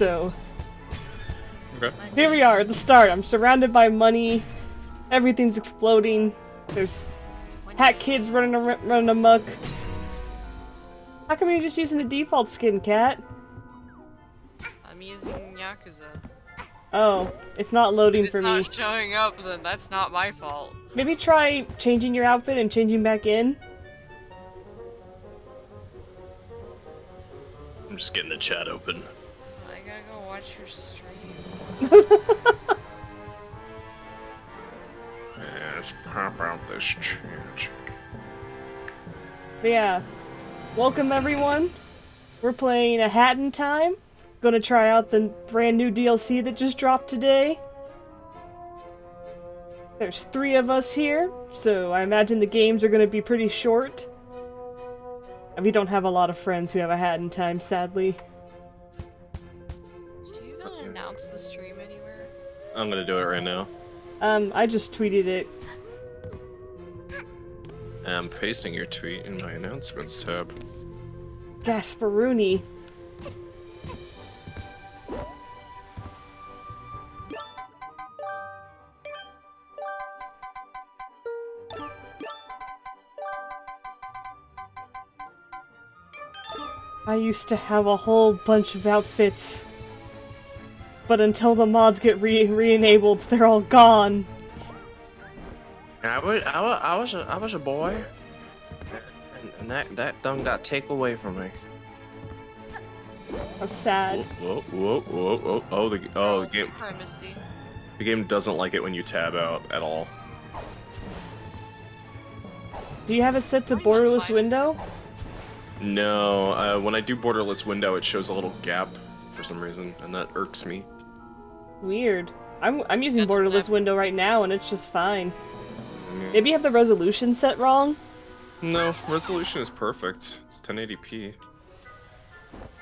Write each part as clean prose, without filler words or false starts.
so... Okay. Here we are at the start. I'm surrounded by money. Everything's exploding. There's hat kids running amok. How come you're just using the default skin, Cat? I'm using Yakuza. Oh, it's not loading for me. If it's not showing up, then that's not my fault. Maybe try changing your outfit and changing back in. I'm just getting the chat open. I gotta go watch your stream. Let's pop out this chat. But yeah, welcome everyone. We're playing A Hat in Time. Gonna try out the brand new DLC that just dropped today. There's 3 of us here, so I imagine the games are gonna be pretty short. And we don't have a lot of friends who have A Hat in Time, sadly. Did you even announce the stream anywhere? I'm gonna do it right now. I just tweeted it. I'm pasting your tweet in my announcements tab. Gasparuni. I used to have a whole bunch of outfits, but until the mods get re-enabled, they're all gone. I was a boy, and that thing got taken away from me. I'm sad. Whoa! Oh, the game. Primacy. The game doesn't like it when you tab out at all. Do you have it set to That's borderless fine. window? No, when I do borderless window, it shows a little gap for some reason, and that irks me. Weird. I'm using Yeah, doesn't borderless have- window right now, and it's just fine. Maybe you have the resolution set wrong? No, resolution is perfect. It's 1080p.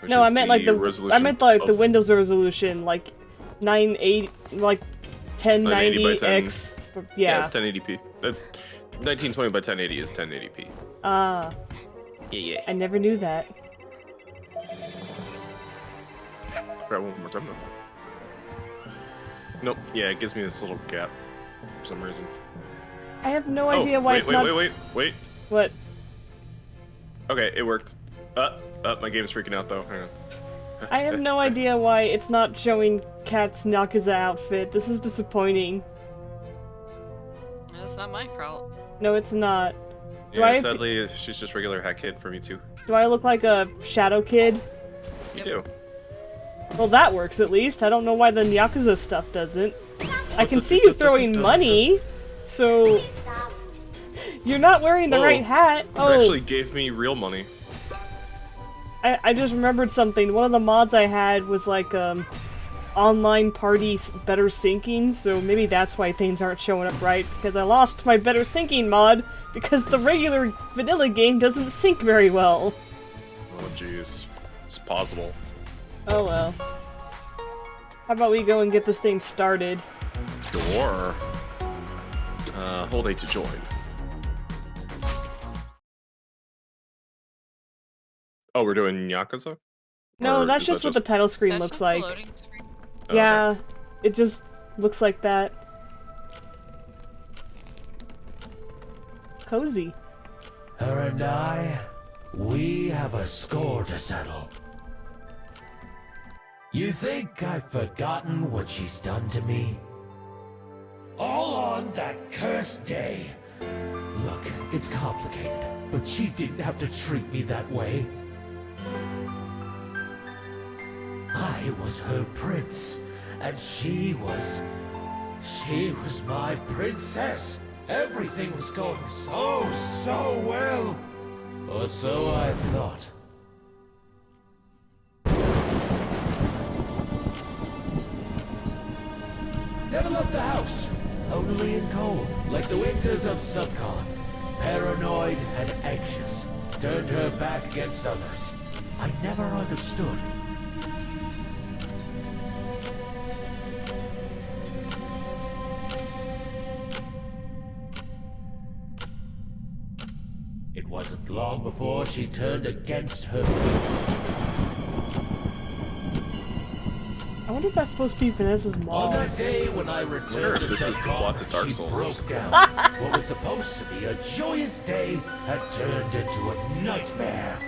Which No, is I meant like the resolution the of Windows resolution, like 980, like 980 by 1090x. Yeah. it's 1080p. 1920 by 1080 is 1080p. Ah, Yeah. I never knew that. Try one more time though. Nope. Yeah, it gives me this little gap for some reason. I have no idea why it's not. Wait. What? Okay, it worked. My game's freaking out though. Hang on. I have no idea why it's not showing Kat's Yakuza outfit. This is disappointing. That's not my fault. No, it's not. Do Yeah, I- sadly, she's just regular hack kid for me too. Do I look like a shadow kid? You Yep. do. Well, that works at least. I don't know why the Yakuza stuff doesn't. I can see you throwing money, so... You're not wearing the Whoa. right hat. It Oh, actually gave me real money. I just remembered something. One of the mods I had was like, online party better syncing, so maybe that's why things aren't showing up right, because I lost my better syncing mod, because the regular vanilla game doesn't sync very well. Oh jeez. It's possible. Oh well. How about we go and get this thing started? Sure. Hold A to join. Oh, we're doing Yakuza? No, Or that's is that just what the title screen That's looks just the like. loading screen. Oh, Yeah, it just looks like that. Cozy. Her and I, we have a score to settle. You think I've forgotten what she's done to me? All on that cursed day. Look, it's complicated, but she didn't have to treat me that way. I was her prince, and she was my princess. Everything was going so well. Or so I thought. Never left the house. Lonely and cold, like the winters of Subcon. Paranoid and anxious. Turned her back against others. I never understood. It wasn't long before she turned against her people. I wonder if that's supposed to be Vanessa's On mom. that day when I returned to This is the plot to Dark she Souls. broke down. What was supposed to be a joyous day had turned into a nightmare.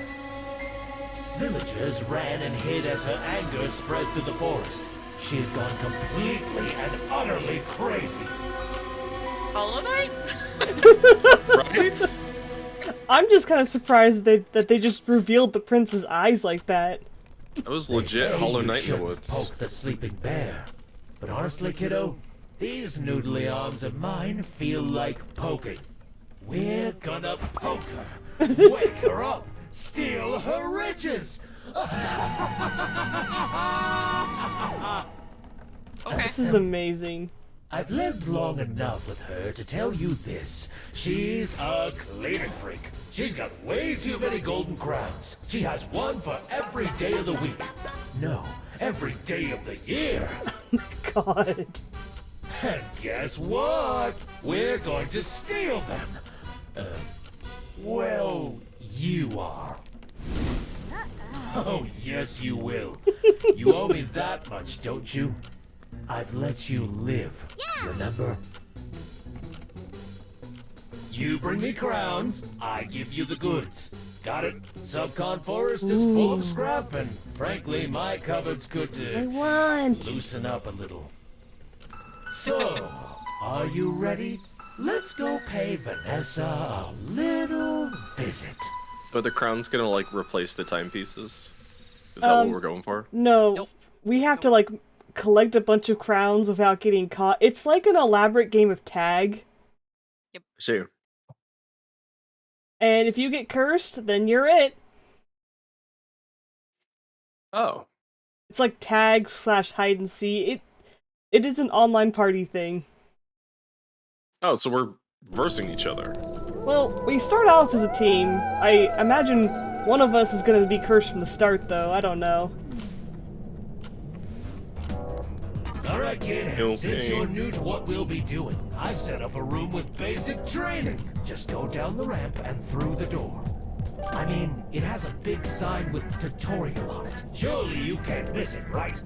Villagers ran and hid as her anger spread through the forest. She had gone completely and utterly crazy. Hollow Knight? Right? I'm just kind of surprised that they just revealed the prince's eyes like that. That was They legit say Hollow you Knight in the shouldn't woods. Poke the sleeping bear. But honestly, kiddo, these noodly arms of mine feel like poking. We're gonna poke her, wake her up, steal her riches. Okay. This is amazing. I've lived long enough with her to tell you this. She's a cleaning freak. She's got way too many golden crowns. She has one for every day of the week. No, every day of the year. God. And guess what? We're going to steal them. Well, you are. Oh, yes, you will. You owe me that much, don't you? I've let you live, remember? You bring me crowns, I give you the goods. Got it? Subcon Forest is full of scrap, and frankly, my cupboards could I want. loosen up a little. So, are you ready? Let's go pay Vanessa a little visit. So the crown's gonna like replace the timepieces? Is that what we're going for? No, Nope. we have to like collect a bunch of crowns without getting caught. It's like an elaborate game of tag. See. And if you get cursed, then you're it. Oh. It's like tag / hide and see. It is an online party thing. Oh, so we're versing each other. Well, we start off as a team. I imagine one of us is going to be cursed from the start, though. I don't know. Alright, kid, Okay. since you're new to what we'll be doing, I've set up a room with basic training. Just go down the ramp and through the door. I mean, it has a big sign with tutorial on it. Surely you can't miss it, right?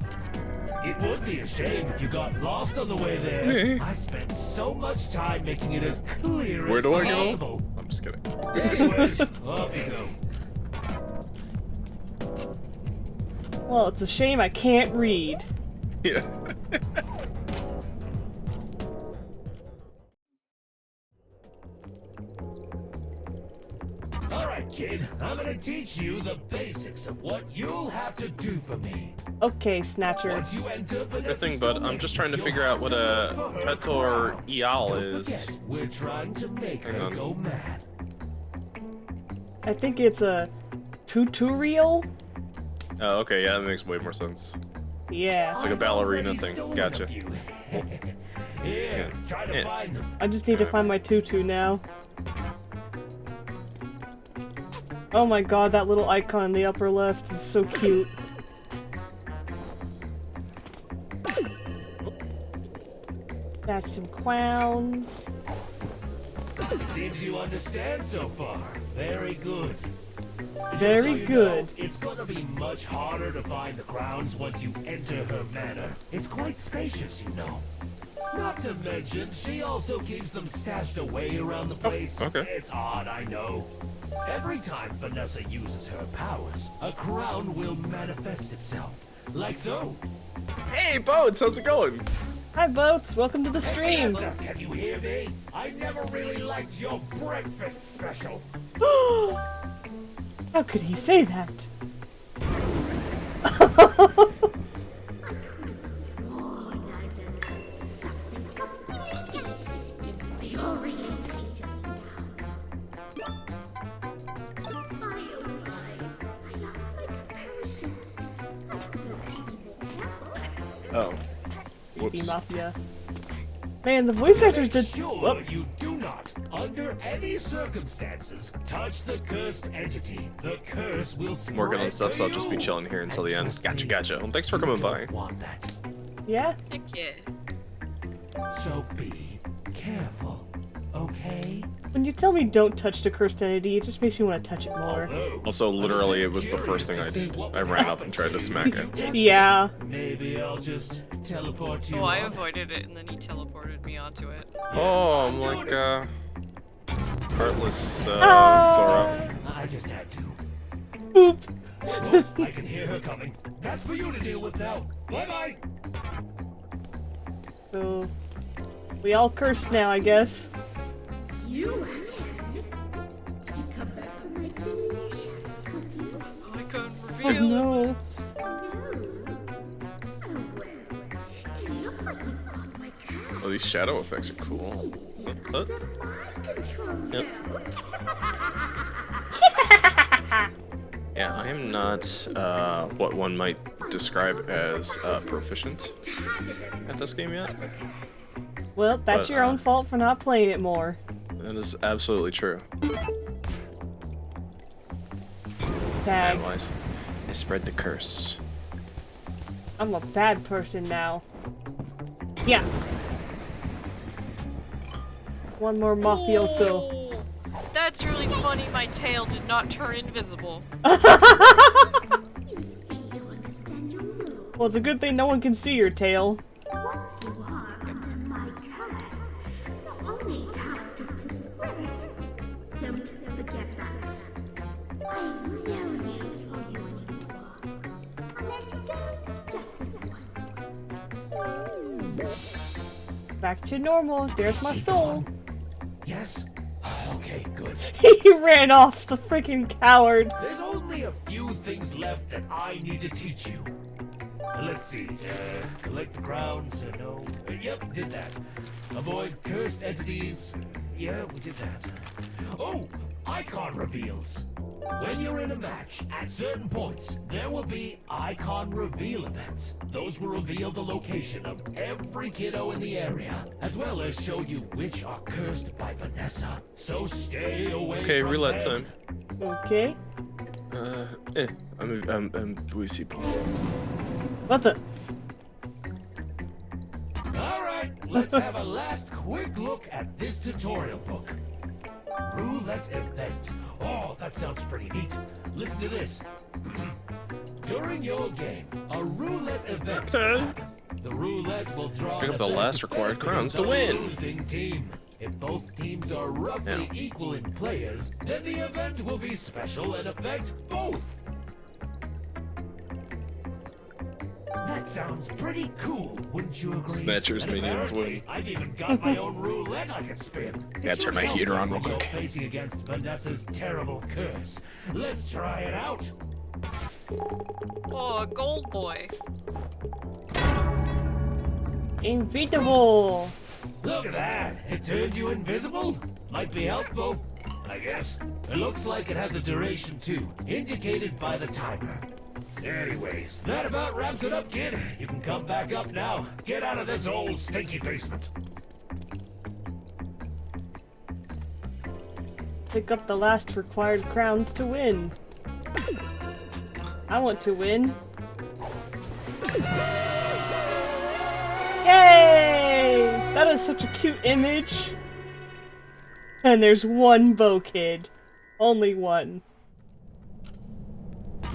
It would be a shame if you got lost on the way there. I spent so much time making it as clear Where as do I go? possible. I'm just kidding. Anyways, off you go. Well, it's a shame I can't read. Yeah. Alright, kid, I'm gonna teach you the basics of what you'll have to do for me. Okay, Snatcher. Once you enter Vanessa's thing, bud. I'm domain, just trying to you'll figure out have what to a look for her Petor crowns. Ial Don't is. forget, we're trying to make Hang her on. go mad. I think it's a tutorial? Oh, okay, yeah, that makes way more sense. Yeah. It's like a ballerina thing. Gotcha. Here, try to Yeah. find them. I just need to find my tutu now. Oh my god, that little icon in the upper left is so cute. Got some crowns. It seems you understand so far. Very good. Just Very so you good. know, it's gonna be much harder to find the crowns once you enter her manor. It's quite spacious, you know. Not to mention, she also keeps them stashed away around the place. okay. It's odd, I know. Every time Vanessa uses her powers, a crown will manifest itself. Like so. Hey, Bones, how's it going? Hi, Boats. Welcome to the stream. Vanessa, can you hear me? I never really liked your breakfast special. How could he say that? Oh. Be Whoops. Mafia. Man, the voice actors did. Sure, Whoop. you do not, under any circumstances, touch the cursed entity. The curse will spread Working on stuff, to so I'll just be you. chilling here until And the end. trust Gotcha, me, gotcha. Well, thanks for you coming don't by. want that. Yeah? Heck yeah. So be careful. okay? When you tell me don't touch the cursed entity, it just makes me want to touch it more. Also, literally, it was the first thing I did. I ran up and tried to smack it. Yeah. Maybe I'll just teleport you. Oh, I on. avoided it and then he teleported me onto it. Oh, I'm like, heartless, Sora. I just had to. Boop. Oh, I can hear her coming. That's for you to deal with now. Bye-bye. So, we all cursed now, I guess. You again? Did you come back for my delicious cookies? I couldn't Oh reveal no. it. No. Oh well. It looks like you've got my cat. Oh, these shadow effects are cool. What? Under my control Yep. now. Yeah, I am not, what one might describe as, proficient at this game yet. Well, that's But, your own fault for not playing it more. That is absolutely true. Tag. Otherwise, I spread the curse. I'm a bad person now. Yeah. One more mafioso. Oh, that's really funny. My tail did not turn invisible. You seem to understand your role. Well, it's a good thing no one can see your tail. Once you are under my curse, your only task is to spread it. Don't forget that. I have no need for you anymore. I'll let you go just this once. Back to normal. There's my soul. Yes? Okay, good. He ran off, the freaking coward. There's only a few things left that I need to teach you. Let's see. Collect the crowns. No. Yep, did that. Avoid cursed entities. Yeah, we did that. Oh, icon reveals. When you're in a match, at certain points, there will be icon reveal events. Those will reveal the location of every kiddo in the area, as well as show you which are cursed by Vanessa. So stay away Okay, from roulette them. time. Okay. I'm Buisi. What the? Alright, let's have a last quick look at this tutorial book. Roulette event. Oh, that sounds pretty neat. Listen to this. During your game, a roulette event will happen. The roulette will draw Pick up an the event last required benefiting crowns to the win. losing team. If both teams are roughly Yeah. equal in players, then the event will be special and affect both. That sounds pretty cool, wouldn't you agree? Snatcher's And minions apparently, win. I've even got my own roulette I can spin. Yeah, turn my heater on real You're quick. facing against Vanessa's terrible curse. Let's try it out. Oh, a gold boy. Invisible. Look at that! It turned you invisible? Might be helpful, I guess. It looks like it has a duration too, indicated by the timer. Anyways, that about wraps it up, kid. You can come back up now. Get out of this old stinky basement. Pick up the last required crowns to win. I want to win. Yay! That is such a cute image. And there's one bow kid. Only one.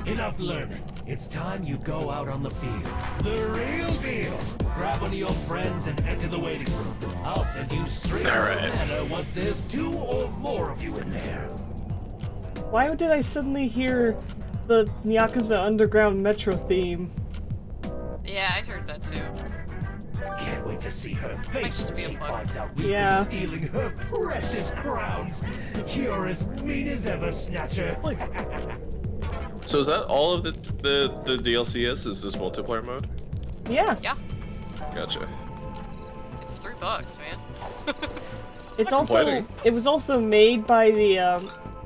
Enough learning. It's time you go out on the field. The real deal. Grab one of your friends and enter the waiting room. I'll send you straight to the Alright. manor once there's 2 or more of you in there. Why did I suddenly hear the Yakuza Underground Metro theme? Yeah, I heard that too. Can't wait to see her face just when be a she bug. finds out we've Yeah. been stealing her precious crowns. You're as mean as ever, Snatcher. So is that all of the DLC is this multiplayer mode? Yeah, Yeah, Gotcha. it's $3, man. it's also Complaining. it was also made by the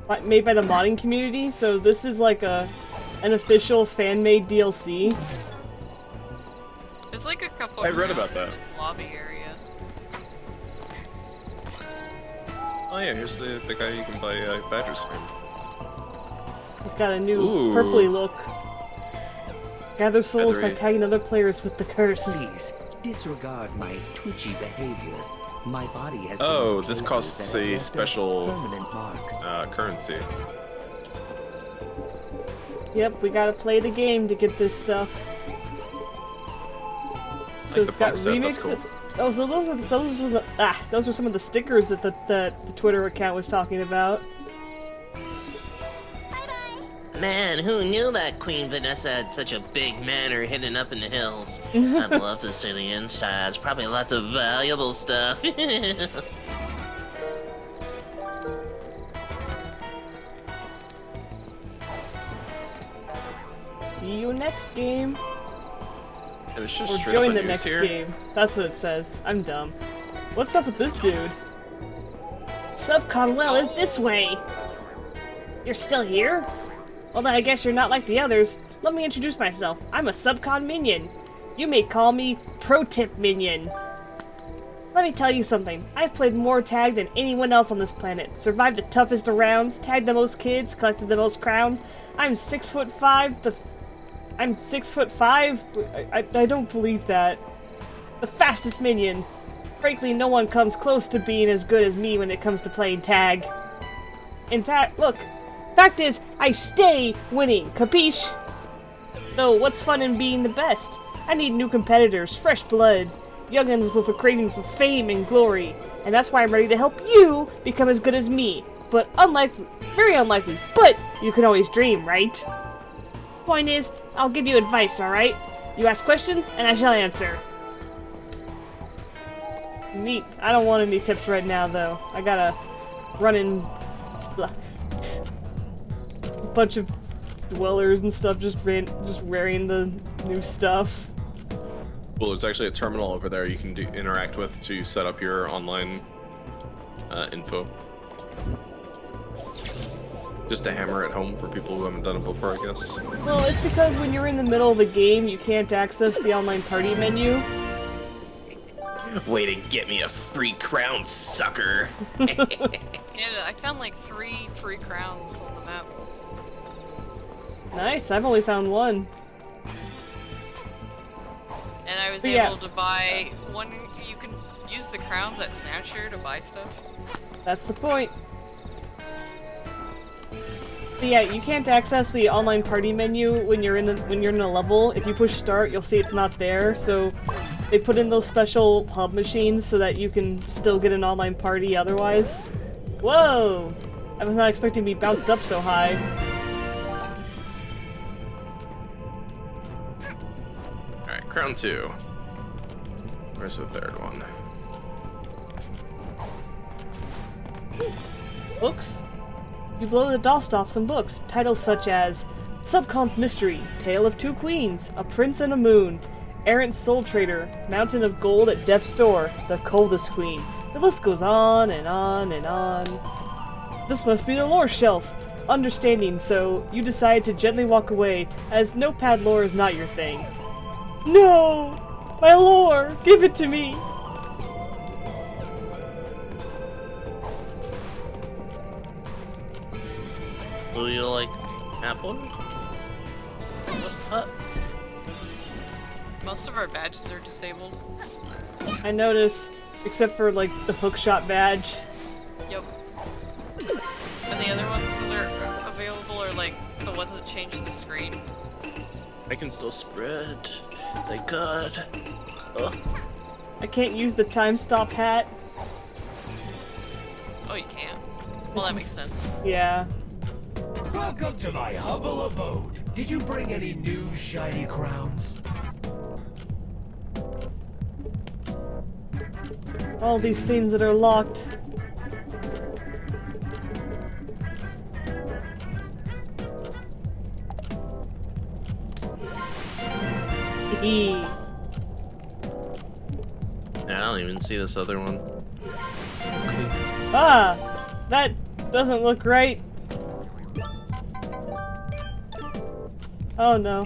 modding community, so this is like an official fan-made DLC. There's like a couple. I read about crowns in that. This lobby area. Oh yeah, here's the guy you can buy badges from. He's got a new Ooh. purpley look. Gather souls by Feathery. tagging other players with the curse. Please, disregard my twitchy behavior. My body has Oh, been this cancers costs that have a left special permanent mark. currency. Yep, we gotta play the game to get this stuff. So Like it's the got pump set, that's remix. cool. Oh, so those are some of the stickers that the Twitter account was talking about. Man, who knew that Queen Vanessa had such a big manor hidden up in the hills? I'd love to see the insides. Probably lots of valuable stuff. See you next game. It was just Or straight up join a the news next here. game. That's what it says. I'm dumb. What's up with this dude? Subconwell is this way! You're still here? Well then I guess you're not like the others. Let me introduce myself. I'm a Subcon minion. You may call me Pro Tip Minion. Let me tell you something. I've played more tag than anyone else on this planet. Survived the toughest of rounds, tagged the most kids, collected the most crowns. I'm 6'5". I'm 6'5". I don't believe that. The fastest minion. Frankly, no one comes close to being as good as me when it comes to playing tag. In fact, look. Fact is, I stay winning. Capiche? Though, what's fun in being the best? I need new competitors, fresh blood. Young'uns with a craving for fame and glory. And that's why I'm ready to help you become as good as me. But unlikely, very unlikely. But you can always dream, right? Point is, I'll give you advice, alright? You ask questions, and I shall answer. Neat. I don't want any tips right now, though. I gotta run in... Blah. A bunch of dwellers and stuff just wearing the new stuff. Well, there's actually a terminal over there you can interact with to set up your online info. Just a hammer at home for people who haven't done it before, I guess. Well, it's because when you're in the middle of a game, you can't access the online party menu. Way to get me a free crown, sucker. Yeah, I found like 3 free crowns on the map. Nice, I've only found one. And I was But yeah. able to buy one. You can use the crowns at Snatcher to buy stuff. That's the point. But yeah, you can't access the online party menu when you're in a level. If you push start, you'll see it's not there. So they put in those special hub machines so that you can still get an online party otherwise. Whoa! I was not expecting to be bounced up so high. Alright, crown 2. Where's the third one? Books? You blow the dust off some books. Titles such as Subcon's Mystery, Tale of Two Queens, A Prince and a Moon, Errant Soul Trader, Mountain of Gold at Death's Door, The Coldest Queen. The list goes on and on and on. This must be the lore shelf. Understanding, so you decide to gently walk away, as notepad lore is not your thing. No! My lore! Give it to me! Do you like apple? Most of our badges are disabled. I noticed, except for like the hookshot badge. Yep. And the other ones that are available are like the ones that change the screen. I can still spread. Thank God. Oh. I can't use the time stop hat. Oh, you can't? Well, that makes sense. Yeah. Welcome to my humble abode. Did you bring any new shiny crowns? All these things that are locked. Hee. I don't even see this other one. Okay. Ah! That doesn't look right. Oh no.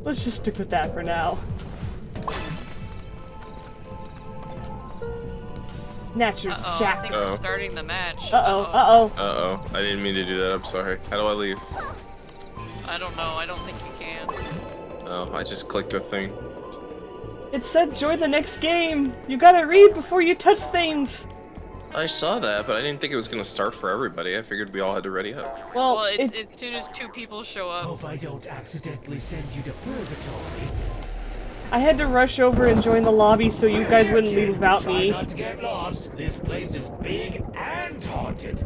Let's just stick with that for now. Snatcher's Uh-oh, I shack. think we're starting the match. Uh-oh, uh-oh. Uh-oh. I didn't mean to do that. I'm sorry. How do I leave? I don't know. I don't think you can. Oh, I just clicked a thing. It said join the next game. You gotta read before you touch things. I saw that, but I didn't think it was gonna start for everybody. I figured we all had to ready up. Well, it's as soon as 2 people show up. Hope I don't accidentally send you to purgatory. I had to rush over and join the lobby so you guys wouldn't leave without Try me. not to get lost. This place is big and haunted.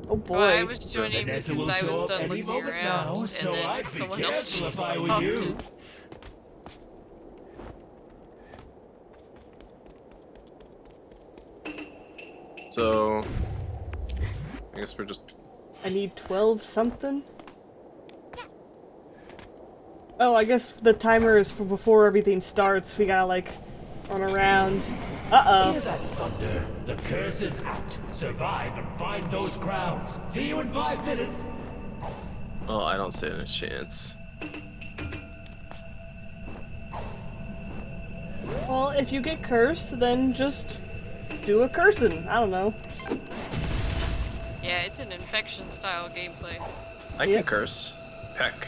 Oh boy. Well, I was joining Vanessa because will I show was up done any looking moment around, now, and so then I'd be someone else careful just if I were popped you. in. So, I guess we're just. I need 12 something? Oh, I guess the timer is for before everything starts. We gotta, like, run around. Hear Uh-oh. that thunder? The curse is out. Survive and find those crowns. See you in 5 minutes. Oh, I don't stand a chance. Well, if you get cursed, then just do a cursing. I don't know. Yeah, it's an infection style gameplay. I Yep. can curse. Heck.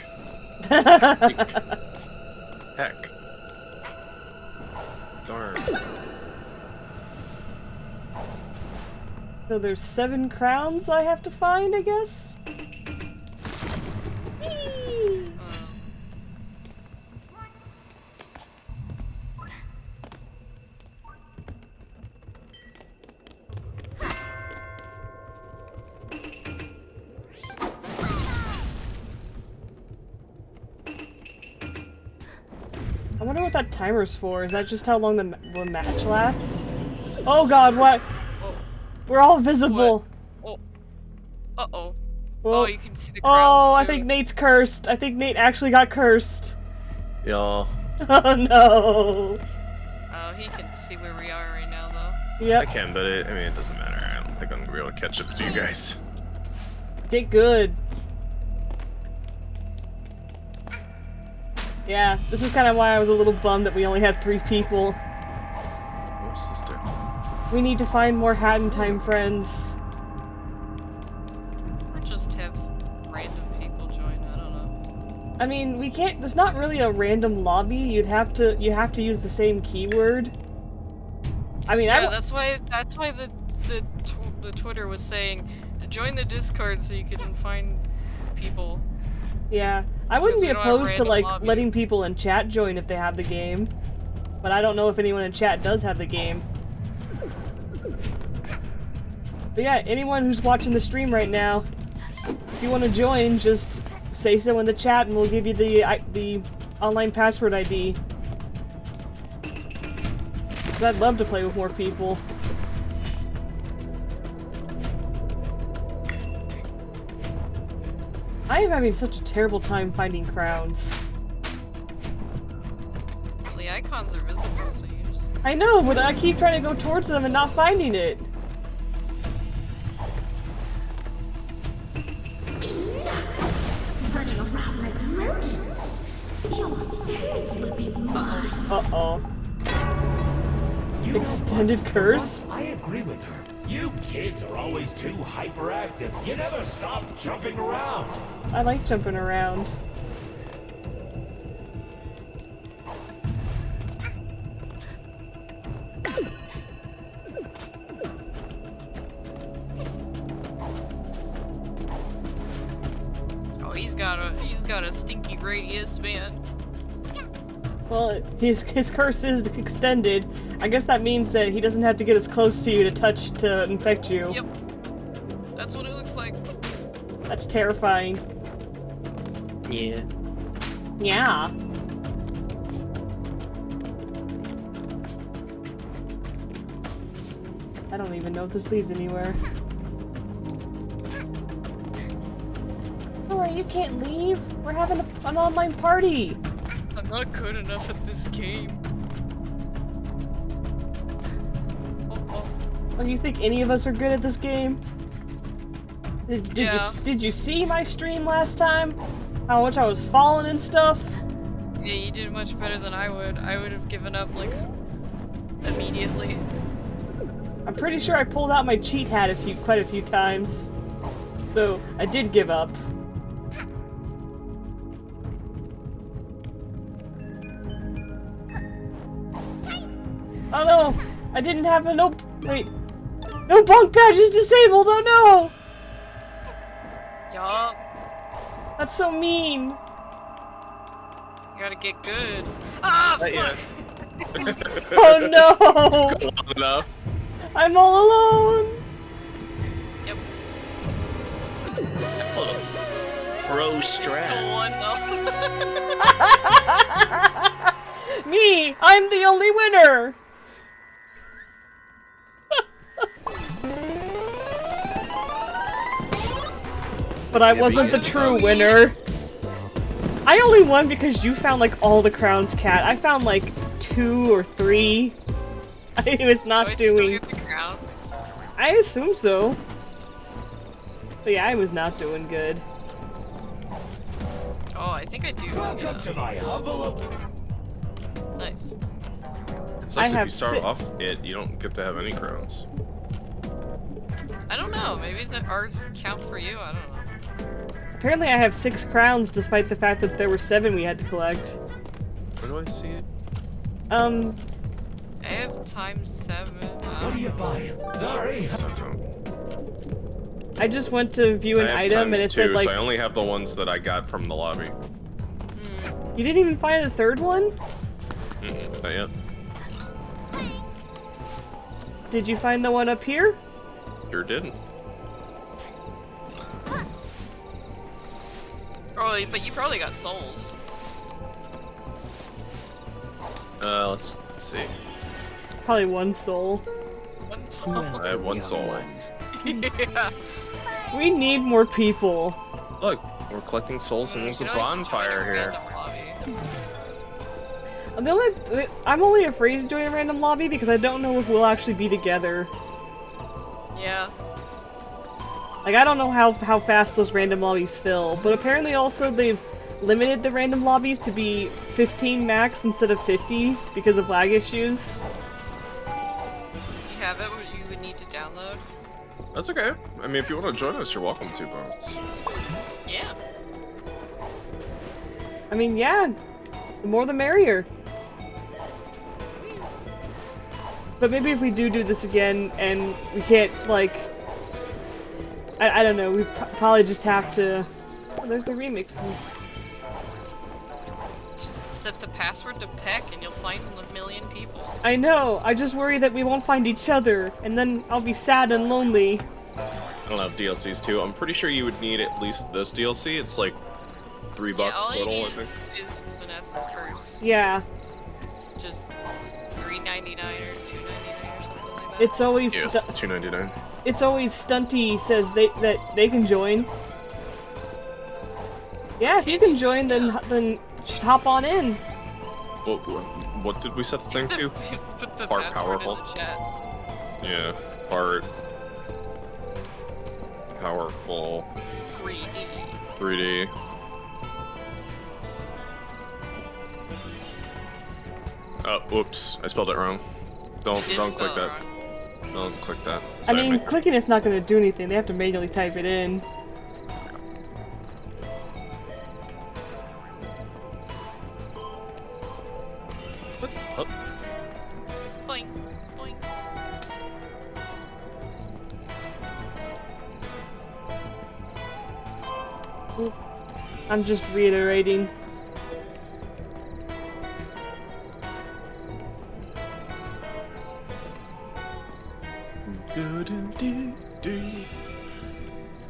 Heck. Darn. So there's 7 crowns I have to find, I guess? Whee! I wonder what that timer's for. Is that just how long the match lasts? Oh god, what? Oh, We're all visible. oh. Uh-oh. Well, Oh, you can see the crowns, oh, I too. think Nate's cursed. I think Nate actually got cursed. Y'all. Oh no. Oh, he can see where we are right now, though. I Yep. can, but I mean, it doesn't matter. I don't think I'm gonna be able to catch up to you guys. Get good. Yeah, this is kind of why I was a little bummed that we only had 3 people. What's sister? We need to find more Hat in Time friends. Or just have random people join, I don't know. I mean, we can't. There's not really a random lobby. You have to use the same keyword. I mean, Yeah, that's why the Twitter was saying, join the Discord so you can find people. yeah, I wouldn't be Because we don't have opposed to random like lobby. letting people in chat join if they have the game, but I don't know if anyone in chat does have the game. But yeah, anyone who's watching the stream right now, if you want to join, just say so in the chat and we'll give you the online password ID. 'Cause I'd love to play with more people. I am having such a terrible time finding crowns. Well, the icons are visible, so you just... I know, but I keep trying to go towards them and not finding it. Running around like rodents. Your souls will be mine. Uh-oh. You know Extended what? curse? For once, I agree with her. You kids are always too hyperactive. You never stop jumping around. I like jumping around. Oh, he's got a stinky radius, man. Well, his curse is extended. I guess that means that he doesn't have to get as close to you to infect you. Yep. That's what it looks like. That's terrifying. Yeah. Yeah. I don't even know if this leads anywhere. Oh, you can't leave. We're having an online party. I'm not good enough at this game. Oh. Oh, you think any of us are good at this game? Yeah. Did you see my stream last time? How much I was falling and stuff? Yeah, you did much better than I would. I would have given up, like, immediately. I'm pretty sure I pulled out my cheat hat quite a few times. So, I did give up. Oh no! I didn't have a nope. Wait. No bunk badge is disabled. Oh no! Yup. That's so mean. You gotta get good. Ah, fuck! Oh no! Long enough. I'm all alone. Yep. Bro, Still strap. one though. Me! I'm the only winner! But I wasn't the true winner. I only won because you found like all the crowns, Cat. I found like 2 or 3. I was Do I not still doing. get the crowns? I assume so. But yeah, I was not doing good. Oh, I think I do. Welcome Yeah. to my humble. Nice. It sucks I if have you start si- off it, you don't get to have any crowns. I don't know. Maybe the ours count for you. I don't know. Apparently I have 6 crowns despite the fact that there were 7 we had to collect. Where do I see it? I have ×7. What are you buying? Sorry. So I don't. I just went to view an I have item and times it said two, like, so I only have the ones that I got from the lobby. you didn't even find the 3rd one? Not yet. Did you find the one up here? Sure didn't. Oh, but you probably got souls. Let's see. Probably 1 soul. One soul. I have 1 soul. Yeah. We need more people. Look, we're collecting souls and there's a You can always join bonfire a here. random lobby. I'm only afraid to join a random lobby because I don't know if we'll actually be together. Yeah. Like, I don't know how fast those random lobbies fill, but apparently also they've limited the random lobbies to be 15 max instead of 50 because of lag issues. You have it. You would need to download. That's okay. I mean, if you want to join us, you're welcome to, but Yeah. I mean, yeah, the more the merrier. But maybe if we do this again and we can't, like, I don't know, we probably just have to... Oh, there's the remixes. Just set the password to Peck and you'll find 1,000,000 people. I know, I just worry that we won't find each other, and then I'll be sad and lonely. I don't have DLCs too. I'm pretty sure you would need at least this DLC. It's like $3 Yeah, all you total, I need think. is Vanessa's curse. Yeah, Just $3.99 or $2.99 or something like that. it's always Yes, $2.99. it's always Stunty says that they can join. Yeah, if you can join, then just hop on in. What did we set the thing to? Put the Fart password powerful. in the chat. Yeah, fart. Powerful. 3D. 3D. Oh, whoops. I spelled it wrong. Don't Did click spell it that. wrong. Don't click that. I Sorry, mean, mate. clicking it's not going to do anything. They have to manually type it in. Oh, Boing. Boing. I'm just reiterating.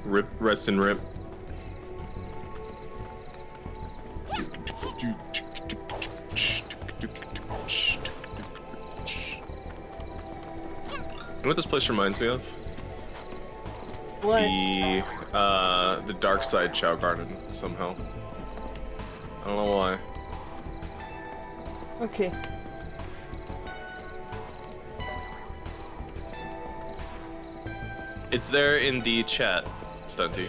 Rip, rest and rip. You know what this place reminds me of? What? The Dark Side Chow Garden, somehow. I don't know why. Okay. It's there in the chat, Stunty.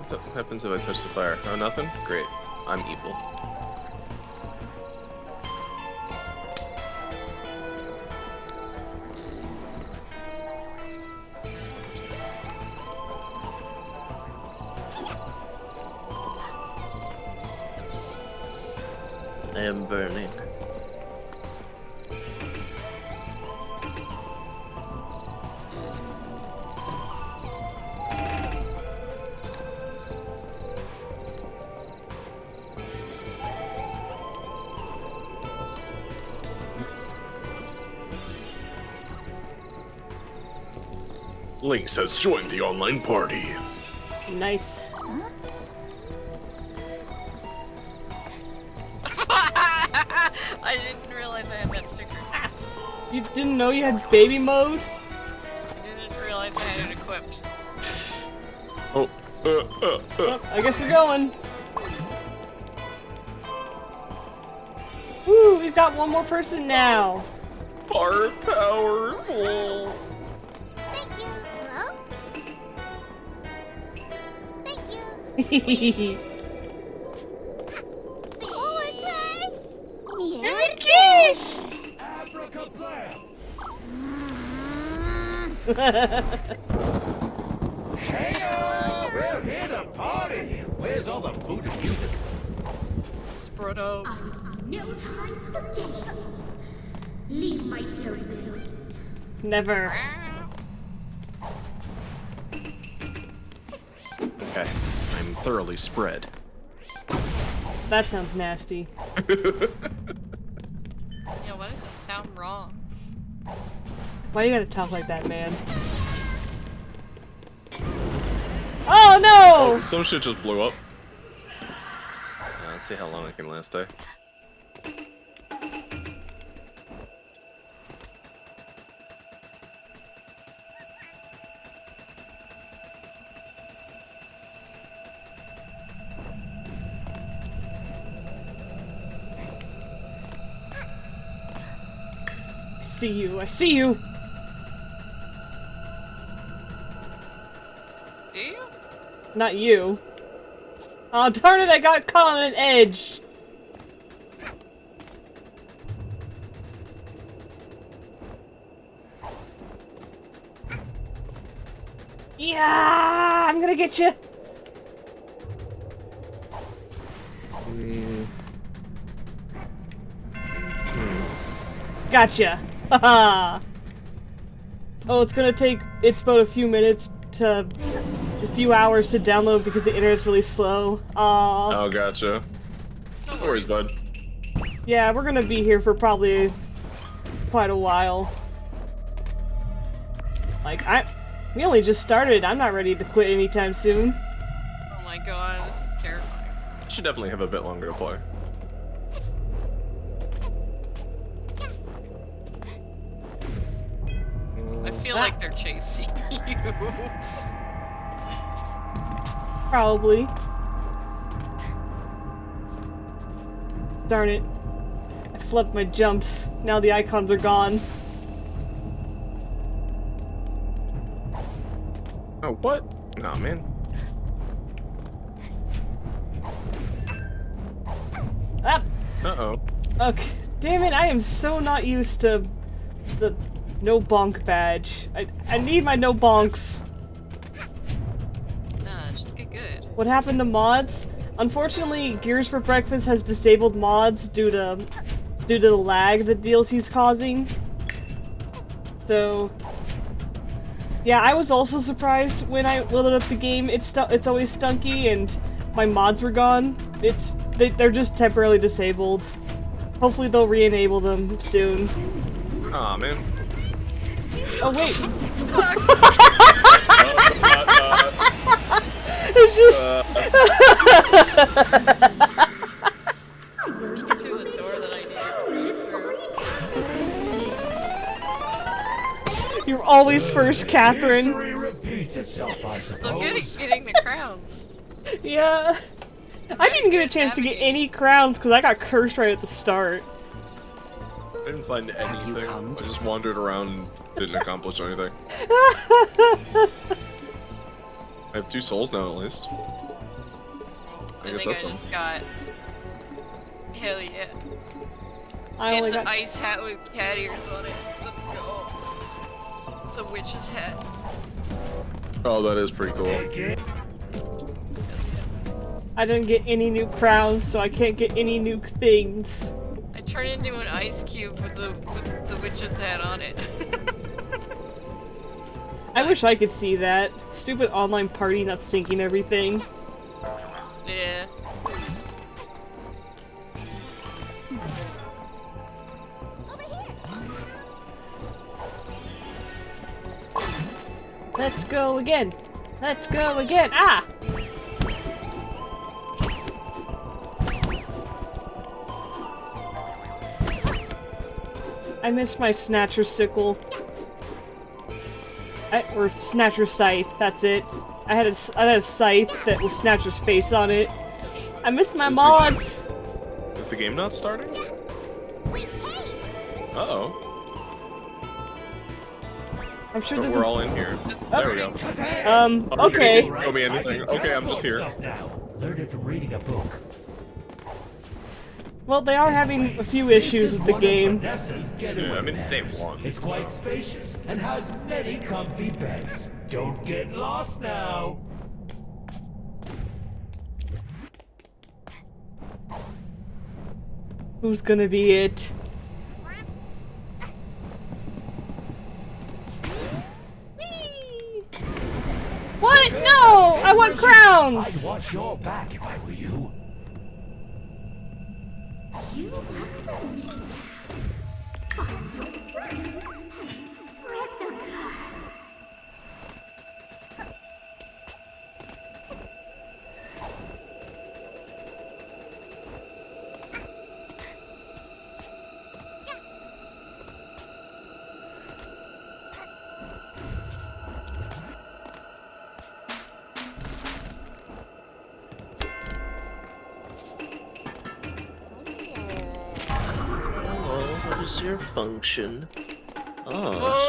What happens if I touch the fire? Oh, nothing? Great. I'm evil. am burning. Lynx has joined the online party. Nice. I didn't realize I had that sticker. You didn't know you had baby mode? I didn't realize I had it equipped. Oh, Oh, I guess we're going. Woo, we've got one more person now. Are powerful. Thank you. Hello? Thank you. Kish! Abracablam! Hey, we're here to party! Where's all the food and music? Sproto. No time for games. Leave my domain. Never. Okay, I'm thoroughly spread. That sounds nasty. Yeah, why does it sound wrong? Why you gotta talk like that, man? Oh no! Oh, some shit just blew up. Let's see how long it can last, eh? I see you, I see you! Do you? Not you. Oh darn it, I got caught on an edge! Yeah, I'm gonna get you. Gotcha. Haha. Oh, it's gonna take. It's about a few minutes to. A few hours to download because the internet's really slow. Aww. Oh, gotcha. No worries, bud. Yeah, we're gonna be here for probably quite a while. Like, we only just started. I'm not ready to quit anytime soon. Oh my god, this is terrifying. Should definitely have a bit longer to play. I feel like they're chasing you. Probably. Darn it. I flipped my jumps. Now the icons are gone. Oh, what? Nah, man. Ah! Uh-oh. Okay. Damn it, I am so not used to the no bonk badge. I need my no bonks. Nah, just get good. What happened to mods? Unfortunately, Gears for Breakfast has disabled mods due to the lag that DLC's causing. So, yeah, I was also surprised when I loaded up the game. It's always stunky, and my mods were gone. They're just temporarily disabled. Hopefully, they'll re-enable them soon. Aw, man. Oh wait. It's just. Get to the door that I need. You're always first, Catherine. History repeats itself, I I'm suppose. getting the crowns. Yeah. I didn't get a chance to get any crowns because I got cursed right at the start. I didn't find anything. I just wandered around and didn't accomplish anything. I have 2 souls now, at least. I guess that's I something. just got. Hell yeah. I only It's an got. ice hat with cat ears on it. Let's go. It's a witch's hat. Oh, that is pretty cool. I didn't get any new crowns, so I can't get any new things. I turned into an ice cube with the witch's hat on it. I wish I could see that. Stupid online party not syncing everything. Yeah. Let's go again. Let's go again. Ah! I missed my Snatcher sickle. Or Snatcher scythe, that's it. I had a scythe that was Snatcher's face on it. I missed my mods! Is the game not starting? Uh-oh. I'm sure But there's we're all in here. There we go. Okay. Show me anything. Okay, I'm just here. Now. Learn it from reading a book. Well, they are having a few issues with the game. Yeah, I mean, it's day one. It's quite spacious and has many comfy beds. Don't get lost now. Who's gonna be it? What? No! I want crowns! I'd watch your back if I were you. You look for me. Find your friends and spread the curse. Oh, what is your function? Oh.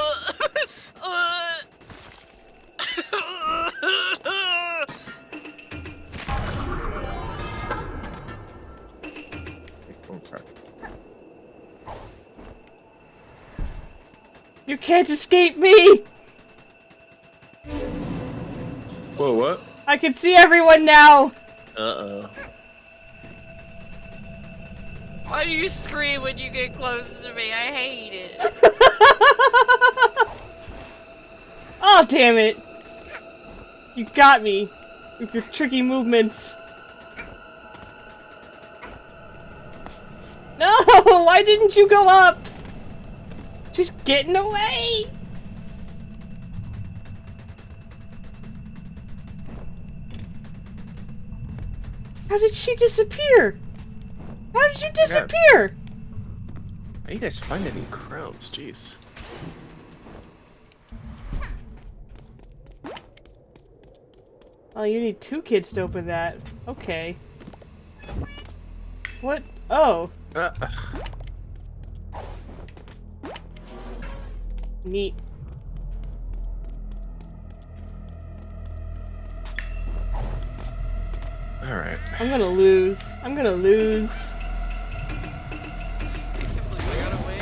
You can't escape me! Whoa, what? I can see everyone now! Uh-oh. Why do you scream when you get close to me? I hate it. Oh, damn it! You got me with your tricky movements. No! Why didn't you go up? She's getting away! How did she disappear? How did you disappear? How do you guys find any crowns? Jeez. Oh, you need 2 kids to open that. Okay. What? Oh. Neat. Alright. I'm gonna lose. I'm gonna lose. I can't believe I got away.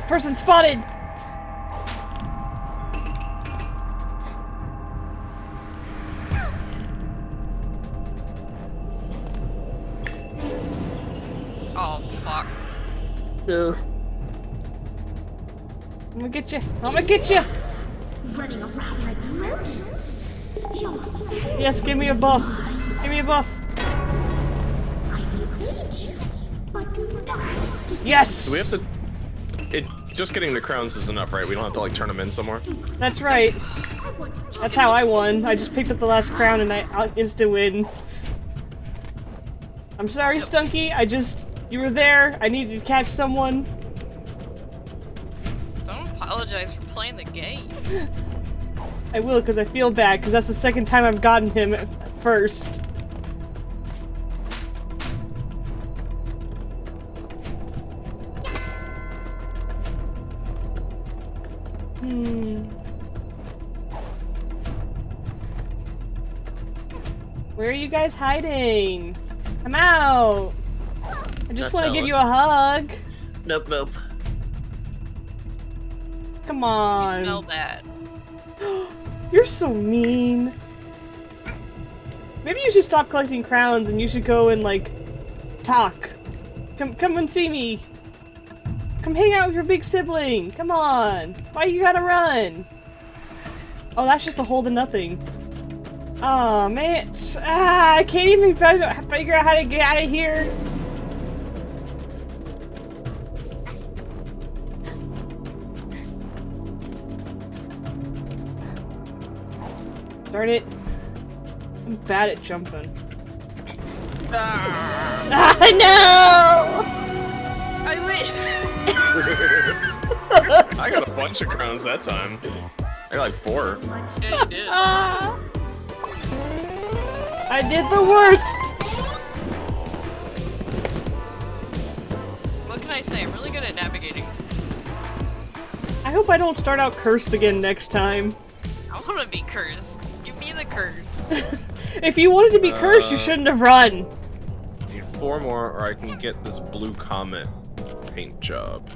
Person spotted! Oh, fuck. No. I'm gonna get you. I'm gonna get you! Running around like rodents. You're so Yes, give me a buff. Give me a buff. I will aid you, but do not disappoint. Yes! Do we have to... just getting the crowns is enough, right? We don't have to, like, turn them in somewhere? That's right. I want to That's how I won. I just picked up the last crown and I instant win. I'm sorry, Stunky. You were there. I needed to catch someone. Don't apologize for playing the game. I will, because I feel bad, because that's the second time I've gotten him at first. Where are you guys hiding? Come out! I just That's want to give Ellen. you a hug. Nope, nope. Come You on. smell bad. You're so mean. Maybe you should stop collecting crowns and you should go and, like, talk. Come and see me. Come hang out with your big sibling. Come on. Why you gotta run? Oh, that's just a hole to nothing. Oh, man. I can't even figure out how to get out of here. Darn it. I'm bad at jumping. Ah, no! I win! I got a bunch of crowns that time. I got like 4. Yeah, you did. Ah! I did the worst! What can I say? I'm really good at navigating. I hope I don't start out cursed again next time. I want to be cursed. Give me the curse. If you wanted to be cursed, you shouldn't have run. Need 4 more, or I can get this blue comet paint job.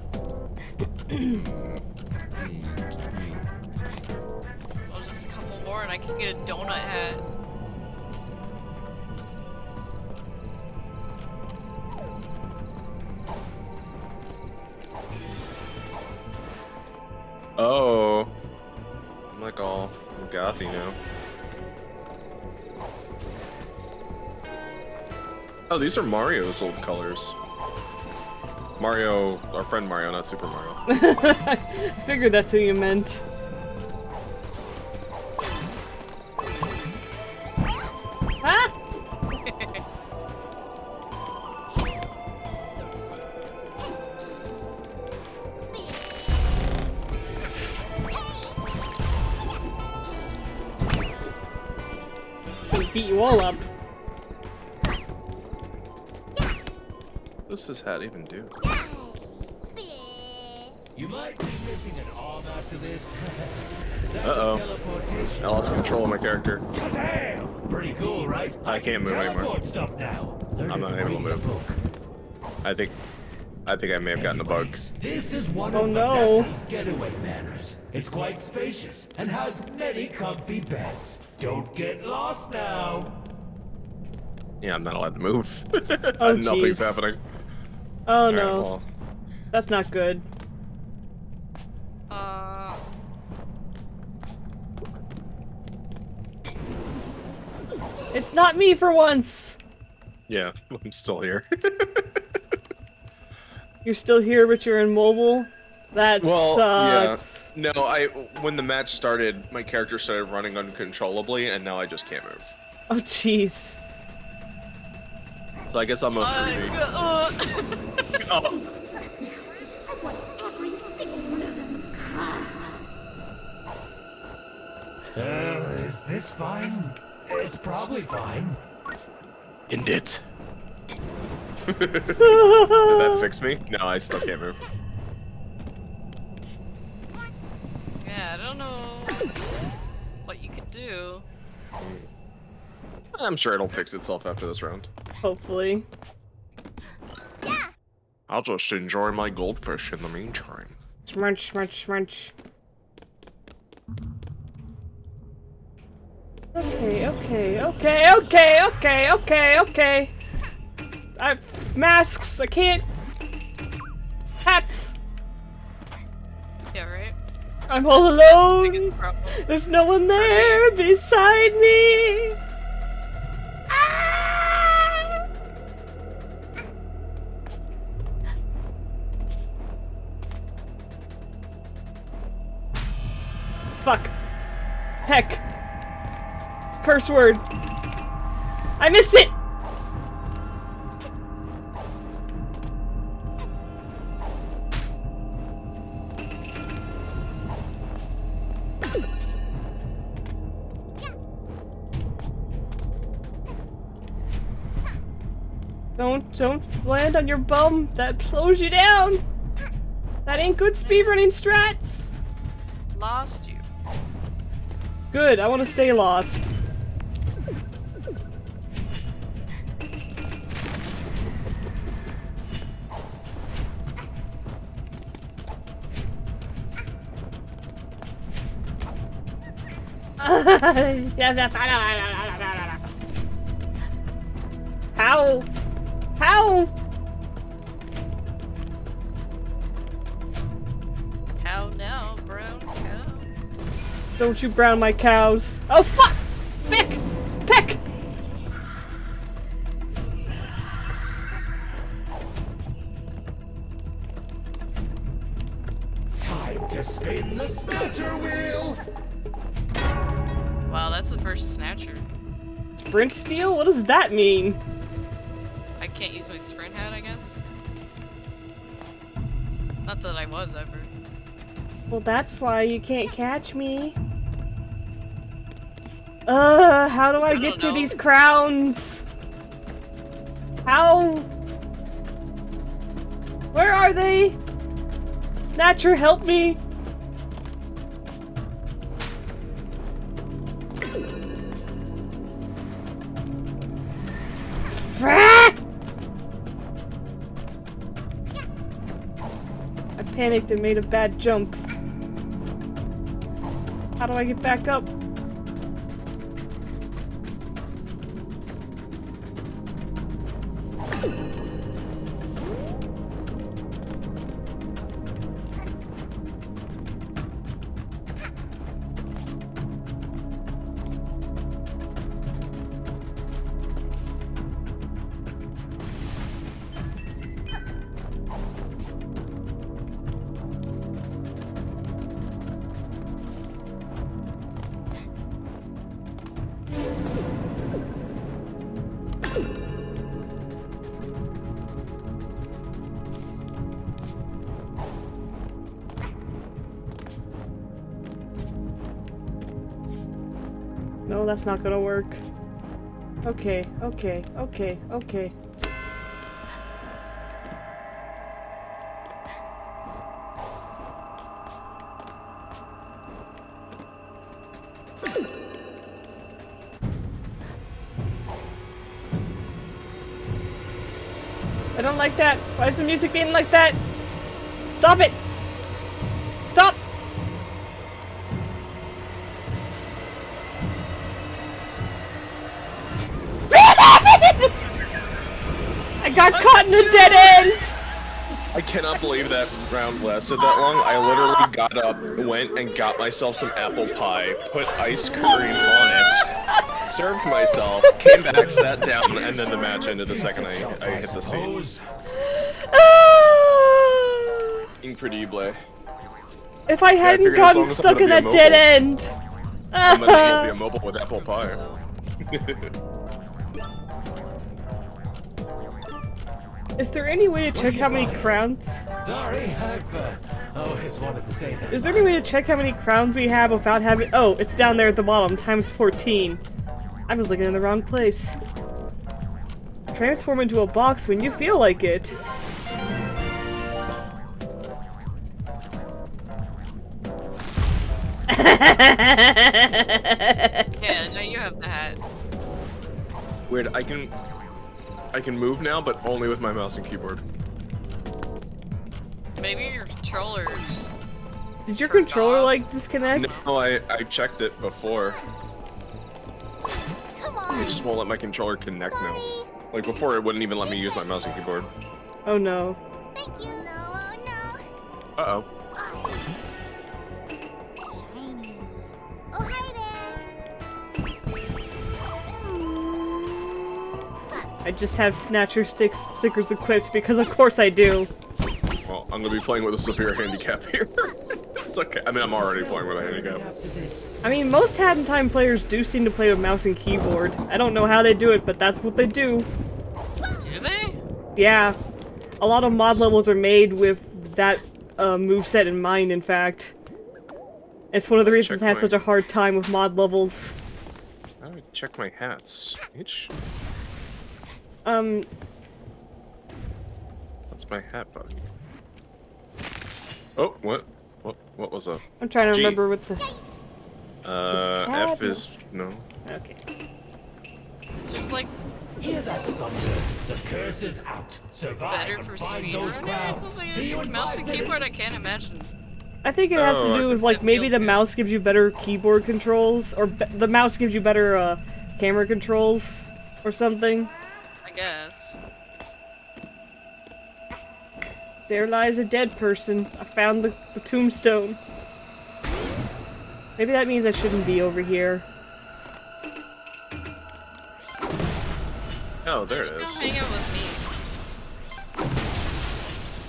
Well, just a couple more and I can get a donut hat. Oh. I'm like all gothy now. Oh, these are Mario's old colors. Mario, our friend Mario, not Super Mario. I figured that's who you meant. Ah! Gonna beat you all up. What does this hat even do? You might be missing an arm after this. That's Uh-oh. a teleportation. I lost control of my character. Shazam! Pretty cool, right? I can't move anymore. Teleport stuff now. Learn I'm it not from able to reading a move. book. I think I may have gotten a bug. Anyways, this is one Oh, of no. Vanessa's getaway manors. It's quite spacious and has many comfy beds. Don't get lost now. Yeah, I'm not allowed to move. Oh, Nothing's jeez. happening. Oh Alright, no. well, That's not good. It's not me for once! yeah, I'm still here. You're still here, but you're immobile? That Well, sucks. yeah. No, when the match started, my character started running uncontrollably, and now I just can't move. Oh, jeez. So I guess I'm a freebie. Oh, I want every single one of them cursed. Is this fine? It's probably fine. end it. Did that fix me? No, I still can't move. Yeah, I don't know what you could do. I'm sure it'll fix itself after this round. Hopefully. I'll just enjoy my goldfish in the meantime. Smudge, smudge, smudge. Okay. Masks, I can't. Hats. Yeah, right? I'm all That's the alone. biggest problem. There's no one there beside me. Ah! Fuck. Heck. Curse word. I missed it! Don't land on your bum. That slows you down. That ain't good speedrunning strats. Lost you. Good, I want to stay lost. How? How? How now, brown cow? Don't you brown my cows. Oh fuck! Pick! Pick! Time to spin the Snatcher wheel! Wow, that's the first Snatcher. Sprint steal? What does that mean? I can't use my sprint hat, I guess. Not that I was ever. Well, that's why you can't catch me. How do I get to know. these crowns? How? Where are they? Snatcher, help me! I panicked and made a bad jump. How do I get back up? No, that's not gonna work. Okay, okay, okay, okay. I don't like that. Why is the music being like that? Stop it! Stop! I got caught in a dead end! I cannot believe that round lasted that long. I literally got up, went and got myself some apple pie, put ice cream on it, served myself, came back, sat down, and then the match ended the second I hit the scene. Incredible. If I hadn't figured as long gotten as I'm stuck gonna in be that dead end! I'm gonna be immobile with apple pie. Is there any way to check how many crowns? Sorry, I've always wanted to say that. Is there any way to check how many crowns we have without having— oh, it's down there at the bottom, times 14. I was looking in the wrong place. Transform into a box when you feel like it. Yeah, now you have the hat. Weird, I can move now, but only with my mouse and keyboard. Maybe your controllers. Did your turned controller, off. like, disconnect? No, I checked it before. It just won't let my controller connect now. Like before, it wouldn't even let me use my mouse and keyboard. Oh no. Thank you, no, oh no. Uh-oh. Shiny. Oh, hi I just have Snatcher stickers equipped because of course I do. Well, I'm gonna be playing with a severe handicap here. It's okay. I mean, I'm already playing with a handicap. I mean, most Hat-in-Time players do seem to play with mouse and keyboard. I don't know how they do it, but that's what they do. Do they? Yeah. A lot of mod levels are made with that moveset in mind, in fact. It's one of the reasons I have such a hard time with mod levels. How do I check my hats? H? What's my hat button? Oh, what? What was that? I'm trying to G. remember what the... tab? F is... no. Okay. Just like Hear that thunder? The curse is out. Survive better and for find those speedrunners? crowns. Something See you like in mouse 5 and minutes. keyboard, I can't imagine. I think it has to do with, like, maybe the mouse gives you better keyboard controls, or the mouse gives you better, camera controls, or something. I guess. There lies a dead person. I found the tombstone. Maybe that means I shouldn't be over here. Oh, there it Come is. hang out with me.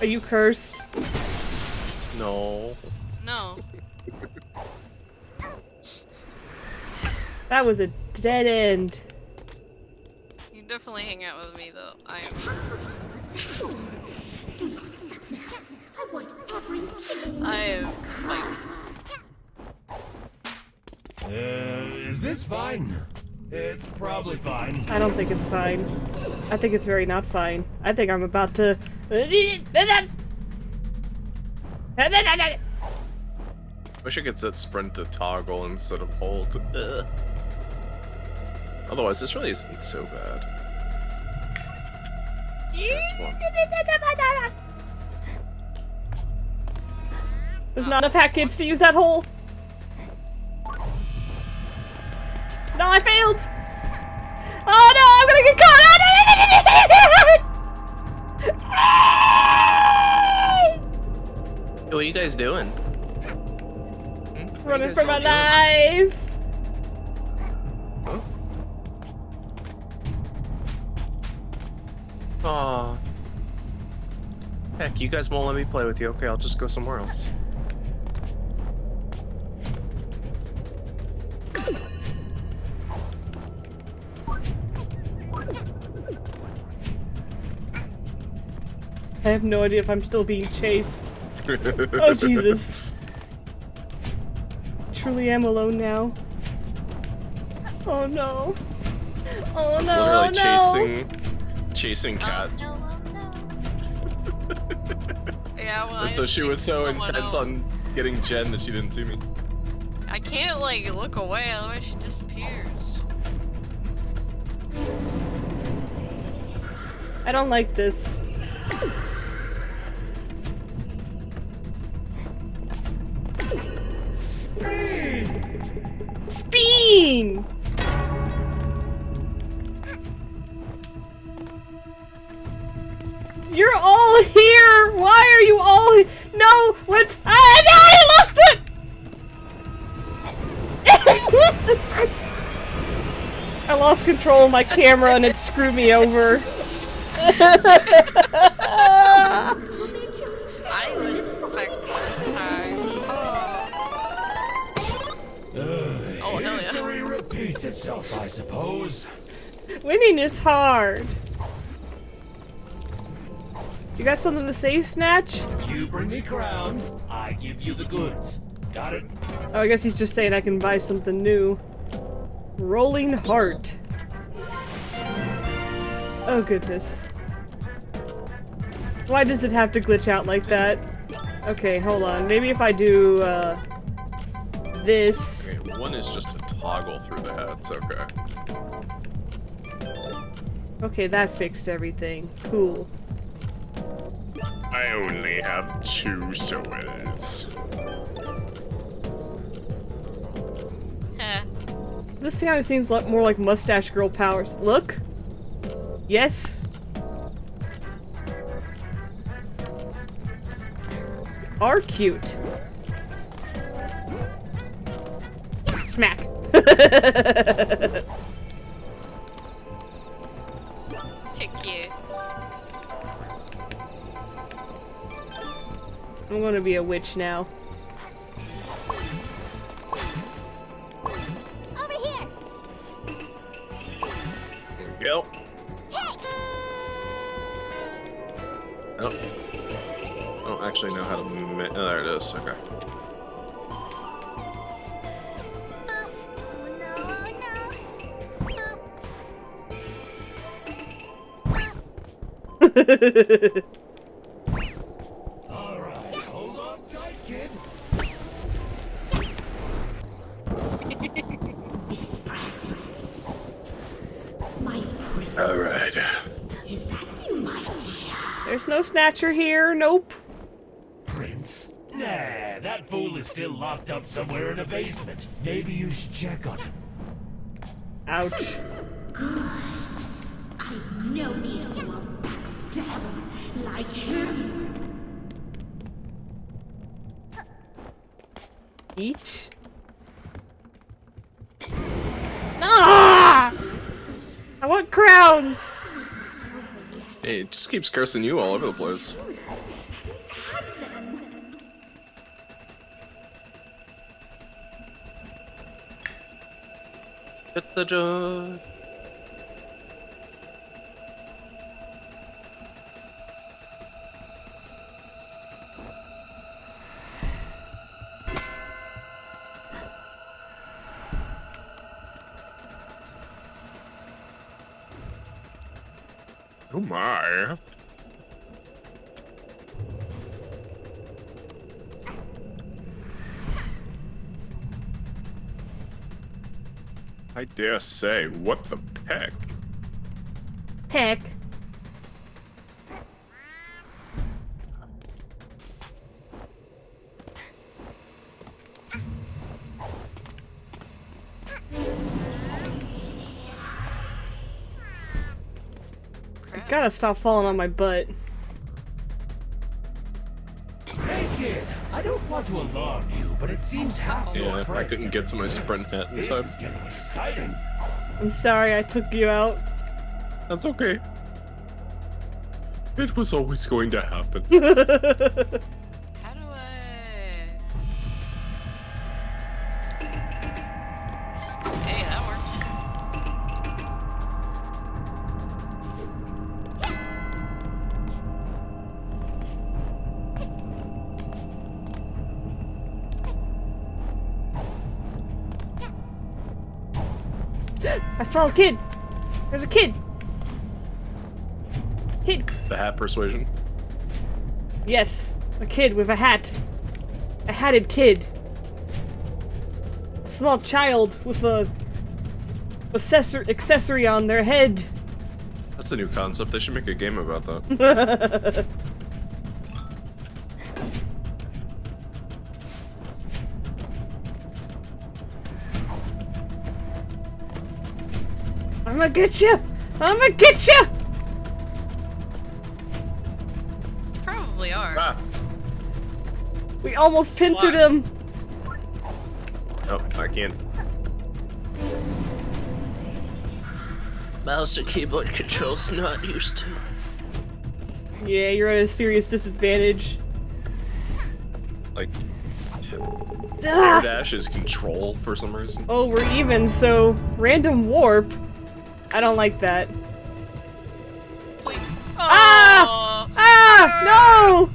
Are you cursed? No. No. That was a dead end. You definitely hang out with me, though. I am. I want every single I am spicy. Is this fine? It's probably fine. I don't think it's fine. I think it's very not fine. I think I'm about to... Wish I could set sprint to toggle instead of hold. Ugh. Otherwise, this really isn't so bad. That's one. There's not enough hat kids to use that hole. No, I failed! Oh no, I'm gonna get caught! What are you guys doing? Running for my life! Huh? Aw. Heck, you guys won't let me play with you. Okay, I'll just go somewhere else. I have no idea if I'm still being chased. Oh Jesus. Truly am alone now. Oh no. Oh It's no, literally no. chasing Cat. Yeah, well, So she was so someone intense else. on getting Jen that she didn't see me. I can't, like, look away, otherwise she disappears. I don't like this. Speen! You're all here! Why are you all he- No! What? I lost it! I lost control of my camera and it screwed me over. I was perfect this time. Oh, hell yeah. History repeats itself, I suppose. Winning is hard. You got something to say, Snatch? You bring me crowns, I give you the goods. Got it? Oh, I guess he's just saying I can buy something new. Rolling heart. Oh goodness. Why does it have to glitch out like that? Okay, hold on. Maybe if I do, this. Okay, one is just to toggle through the heads, okay. Okay, that fixed everything. Cool. I only have 2 souls. Heh. This kind of seems more like Mustache Girl powers. Look. Yes. Are cute. Smack. Heck yeah. I'm gonna be a witch now. Over here! Go. Oh. I don't actually know how to oh, there it is, okay. Alright, hold on tight, kid. His presence. My prince. Alright. Is that you, my child? There's no Snatcher here. Nope. Prince? Nah, that fool is still locked up somewhere in a basement. Maybe you should check on him. Ouch. Good. I've no need for a backstabber like him. Each? Ah! I want crowns! Hey, it just keeps cursing you all over the place. Tag them. Hit the jug. Oh my. I dare say, what the peck? Heck. I gotta stop falling on my butt. Hey kid, I don't want to alarm you, but it seems half your Yeah, I friends couldn't get to my sprint net in This time. is getting exciting. I'm sorry I took you out. That's okay. It was always going to happen. How do I... Hey, that worked. I saw a kid! There's a kid! Kid! The hat persuasion. Yes, a kid with a hat. A hatted kid. A small child with a accessory on their head. That's a new concept. They should make a game about that. I'm gonna get you! I'm gonna get you! You probably are. Ah! We almost pincered him! No, I can't. Mouse and keyboard controls not used to. Yeah, you're at a serious disadvantage. Like, Ah! dash is control for some reason. Oh, we're even, so random warp. I don't like that. Please. Ah! Oh! Ah!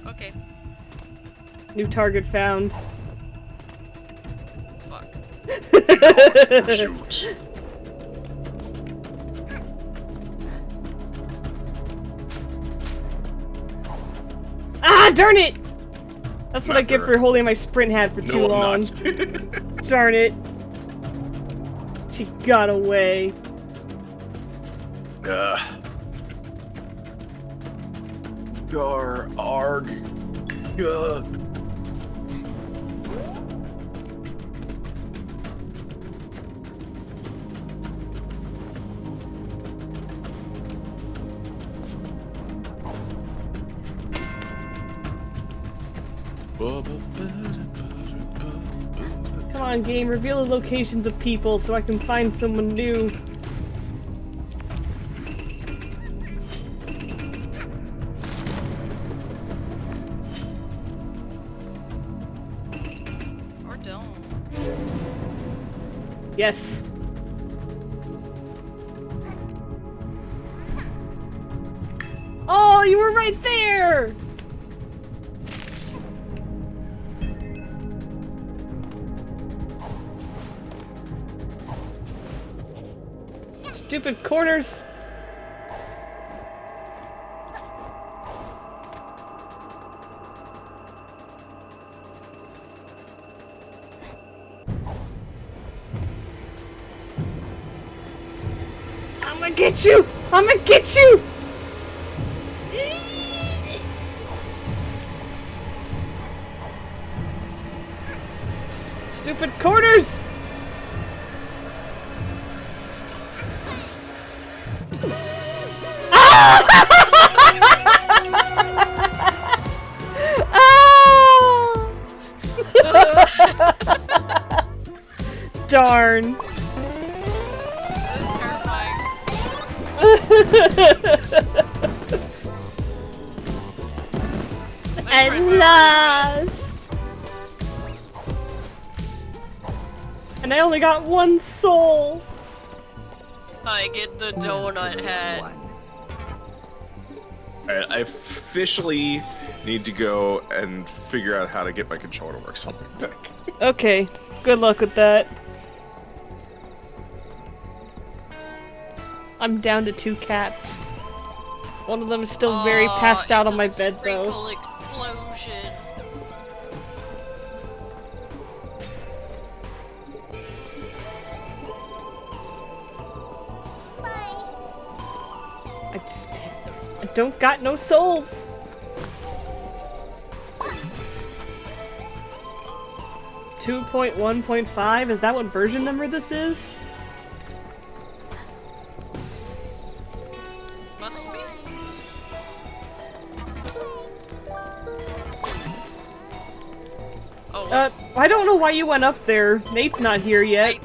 No! Okay. New target found. Fuck. Shoot. Ah, darn it! That's what I get Never. for holding my sprint hat for too No, I'm long. not. Darn it. She got away. Gar, arg. Come on, game, reveal the locations of people so I can find someone new. Or don't. Yes. Oh, you were right there! Stupid corners! I'm gonna get you! I'm gonna get you! Stupid corners! Darn. That is terrifying. At last! And I only got one soul. I get the donut hat. Alright, I officially need to go and figure out how to get my controller to work something back. Okay, good luck with that. I'm down to 2 cats. One of them is still very passed out on my bed, though. Explosion. I don't got no souls. .1.5? Is that what version number this is? Must be. Oh, oops. I don't know why you went up there. Nate's not here yet.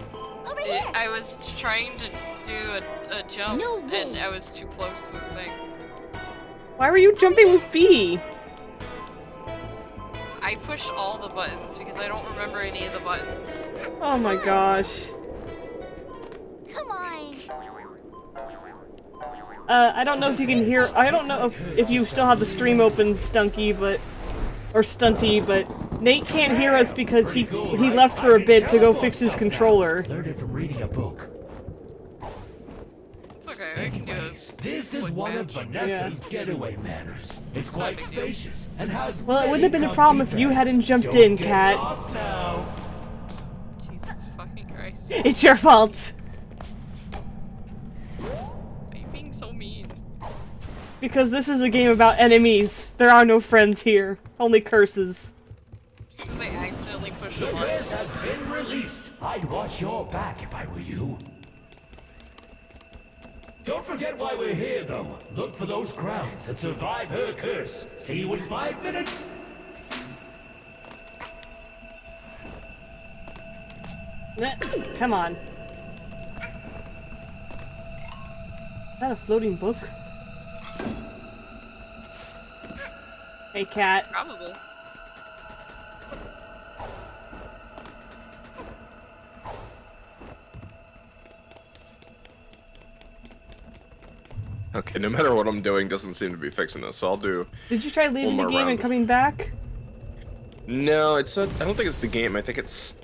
I was trying to do a jump, No way. and I was too close to the thing. Why were you jumping with B? I pushed all the buttons because I don't remember any of the buttons. Oh my gosh. Come on. I don't know if you can hear. I don't know if you still have the stream open, Stunky, or Stunty, but Nate can't hear us because he left for a bit to go fix his controller. Learned it from reading a book. It's okay, I can do Anyways, it. this is quick one of match. Vanessa's getaway manors. It's quite big deal. spacious and has Well, it wouldn't have been a many problem comfy if you beds. hadn't jumped Don't in, get Cat. lost now. Jesus fucking Christ. It's your fault. Why are you being so mean? Because this is a game about enemies. There are no friends here. Only curses. Just because I accidentally pushed The a button. curse has been released. I'd watch your back if I were you. Don't forget why we're here, though. Look for those crowns and survive her curse. See you in 5 minutes. Come on. Is that a floating book? Hey, Cat. Probably. Okay, no matter what I'm doing doesn't seem to be fixing this, so I'll do... Did you try leaving the more game and round. coming back? No, it's not... I don't think it's the game, I think it's...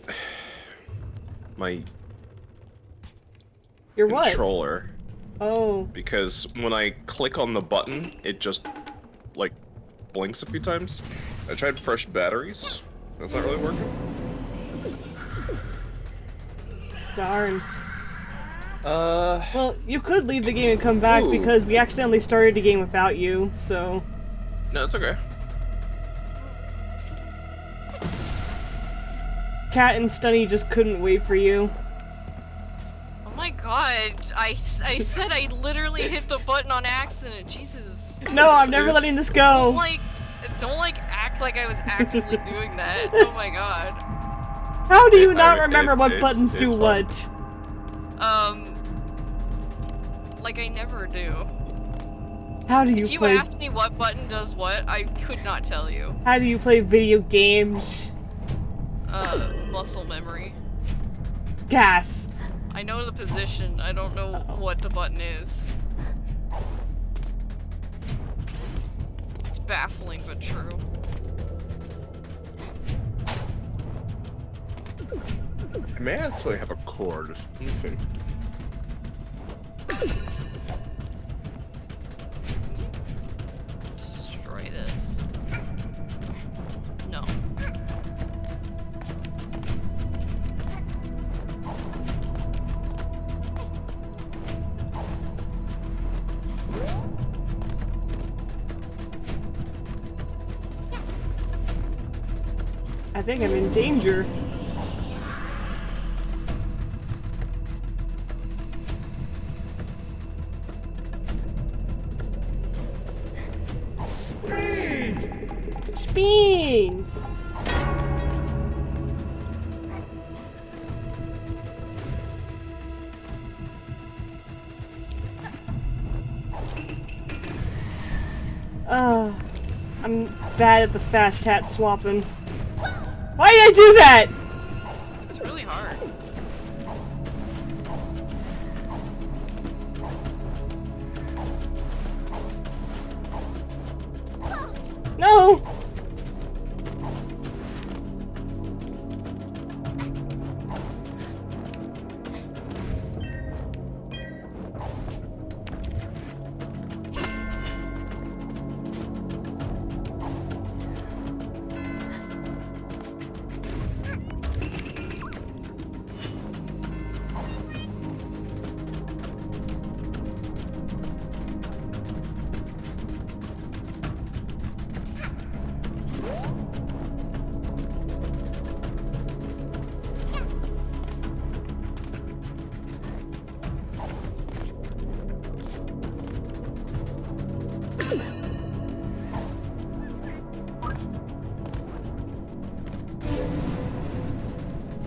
my Your what? controller. Oh. Because when I click on the button, it just, like, blinks a few times. I tried fresh batteries. That's not really working. Darn. Well, you could leave the game and come back Ooh. because we accidentally started the game without you, so... No, it's okay. Cat and Stunny just couldn't wait for you. Oh my god, I said I literally hit the button on accident, Jesus. No, I'm never letting this go! Don't act like I was actively doing that. Oh my god. How do you not remember what it's buttons do fine. what? Like I never do. How do you If you play? asked me what button does what, I could not tell you. How do you play video games? Muscle memory. Gasp. I know the position, I don't know what the button is. It's baffling but true. I may actually have a cord. Let me see. Destroy this. No. I think I'm in danger. Spin! I'm bad at the fast hat swapping. Why did I do that? It's really hard. No!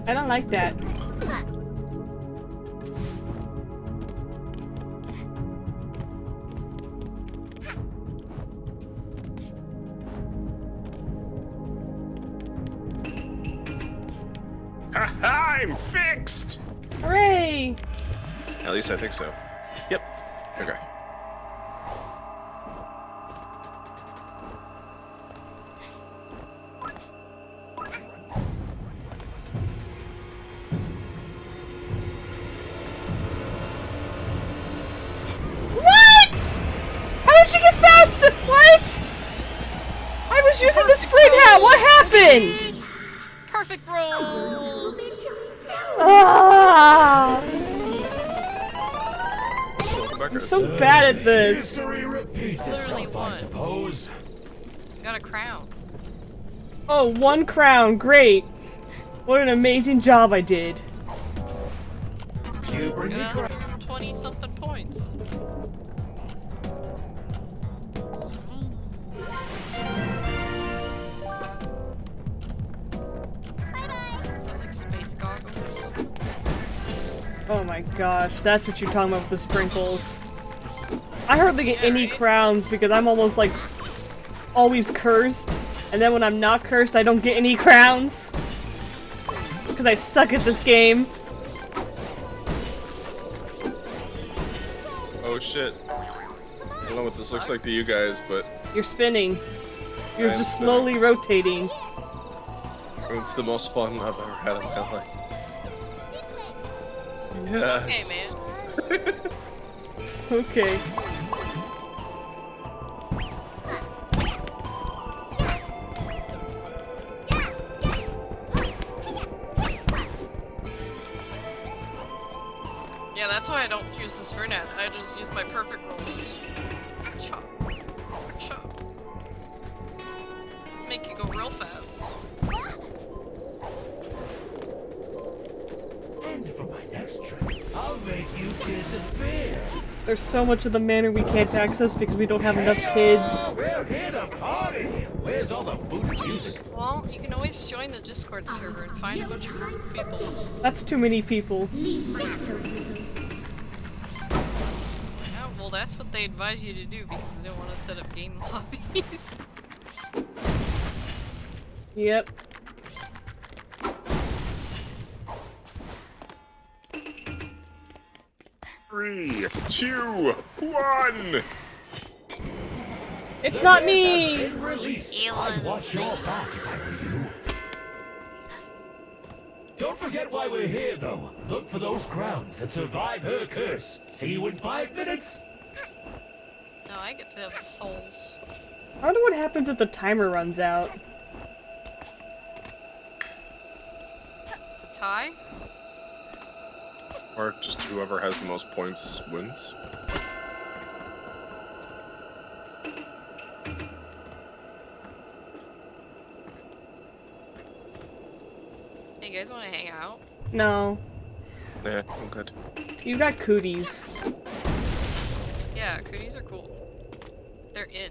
I don't like that. Ha-ha, I'm fixed! Hooray! At least I think so. Yep. Okay. What? How did she get faster? What? I was using the sprint hat. What happened? Perfect rolls! Ah! I'm so bad at this. History repeats Literally itself, I won. suppose. You got a crown. Oh, 1 crown. Great. What an amazing job I did. You bring me Got crap. 120 something points. Is that like space goggles? Oh my gosh, that's what you're talking about with the sprinkles. I hardly get any crowns because I'm almost like always cursed. And then when I'm not cursed, I don't get any crowns. Because I suck at this game. Oh shit. I don't know what this looks like to you guys, but You're spinning. You're I am just spinning. slowly rotating. it's the most fun I've ever had in my life. Yes. Hey, man. Okay. Yeah, that's why I don't use the sprint hat. I just use my perfect rolls. Chop. Chop. Make you go real fast. And for my next trip, I'll make you disappear. There's so much of the manor we can't access because we don't have enough kids. We're here to party. Where's all the food and music? Well, you can always join the Discord server and find a bunch of people. That's too many people. Yeah, well, that's what they advise you to do because they don't want to set up game lobbies. Yep. Three, two, one. It's not Has me! been released. It I'd was watch your back if I were you. Don't forget why we're here, though. Look for those crowns and survive her curse. See you in 5 minutes. No, I get to have the souls. I wonder what happens if the timer runs out. It's a tie? Or just whoever has the most points wins. Hey, you guys want to hang out? No. Yeah, I'm good. You got cooties. Yeah, cooties are cool. They're in.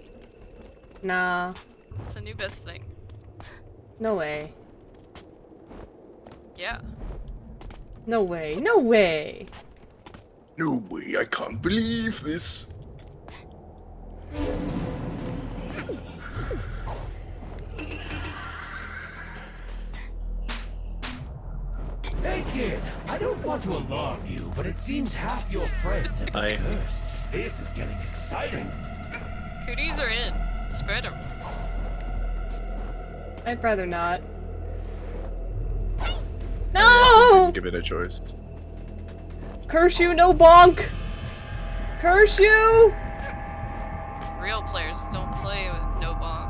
Nah. It's a new best thing. No way. Yeah. No way. No way. No way, I can't believe this. Hey kid, I don't want to alarm you, but it seems half your friends have been cursed. This is getting exciting. Cooties are in. Spread them. I'd rather not. No! Give it a choice. Curse you, no bonk! Curse you! Real players don't play with no bonk.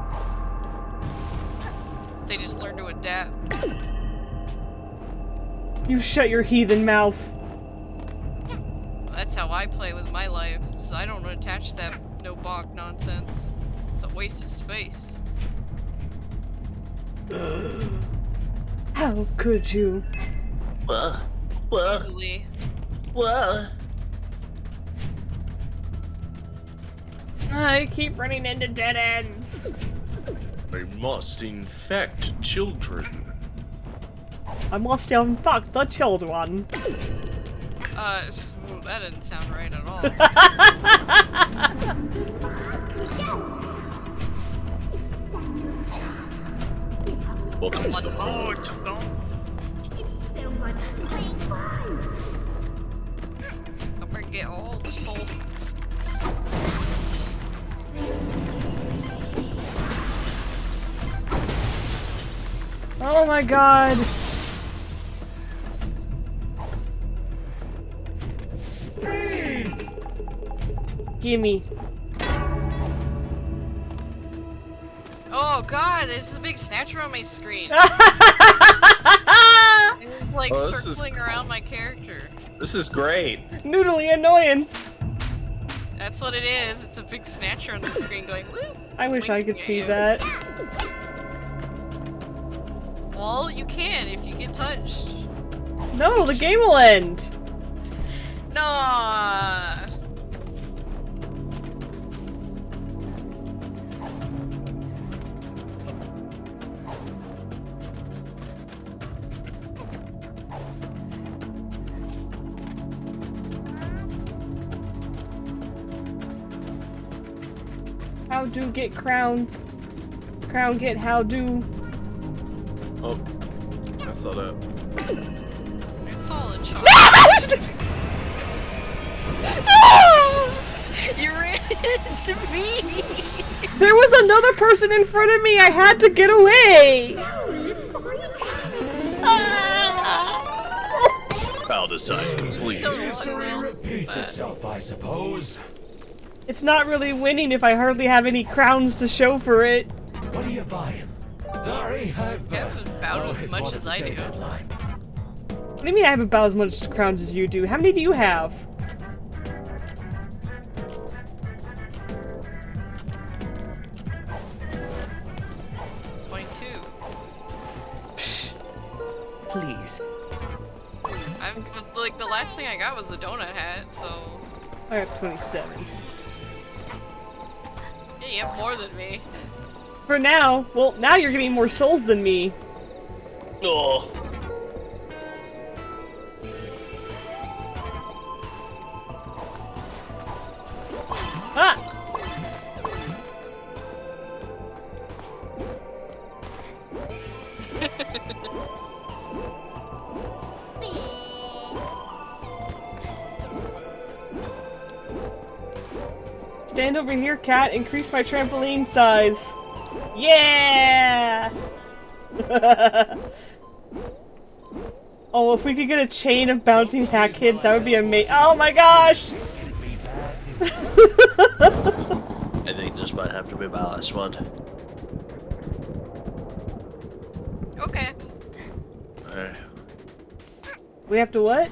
They just learn to adapt. You shut your heathen mouth. That's how I play with my life, so I don't attach that no bonk nonsense. It's a waste of space. How could you? Easily. I keep running into dead ends. I must infect children. I must infect the children. That didn't sound right at all. Welcome to the It's so much fun. I'm gonna get all the souls. Oh my god. Speed! Gimme. Oh god, there's a big Snatcher on my screen. It's like Oh, this circling around my character. This is great. Noodly annoyance. That's what it is. It's a big Snatcher on the screen going, woo! I wish I winking could at see you. that. Well, you can if you get touched. No, the game will end. Nah. How do get crown? Crown get how do? Oh, I saw that. I saw a child. You ran into me! There was another person in front of me. I had to get away. Foul design complete. History repeats itself, I suppose. It's not really winning if I hardly have any crowns to show for it. What are you buying? Sorry, I've You have about as always much wanted as to I say do. that line. What do you mean I have about as much crowns as you do? How many do you have? Please. Like, the last thing I got was a donut hat, so... I have 27. Yeah, you have more than me. For now. Well, now you're getting more souls than me. Oh. Ah! Stand over here, cat. Increase my trampoline size. Yeah! Oh, if we could get a chain of bouncing hat kids, that would be amazing. Oh my gosh! I think this might have to be my last one. Okay. Alright, We have to what?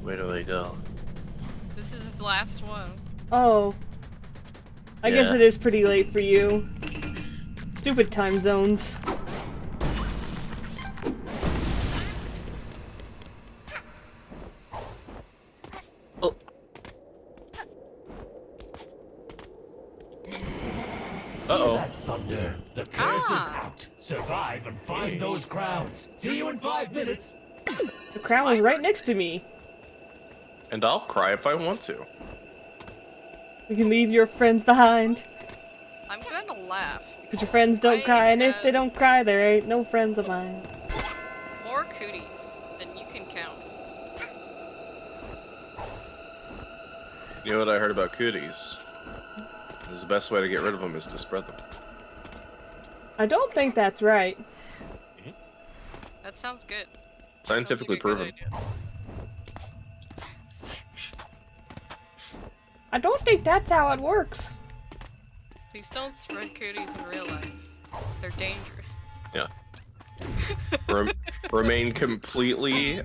where do we go? This is his last one. Oh. I guess Yeah. it is pretty late for you. Stupid time zones. Oh. Uh-oh. That thunder. The Ow. curse is out. Survive and find those crowns. See you in 5 minutes. The crown was right next to me. And I'll cry if I want to. You can leave your friends behind. I'm gonna laugh. Because your friends don't cry, and if they don't. don't cry, there ain't no friends of mine. More cooties than you can count. You know what I heard about cooties? Is the best way to get rid of them is to spread them. I don't think that's right. That sounds good. Scientifically Sounds like a proven. good idea. I don't think that's how it works. Please don't spread cooties in real life. They're dangerous. Yeah. Remain completely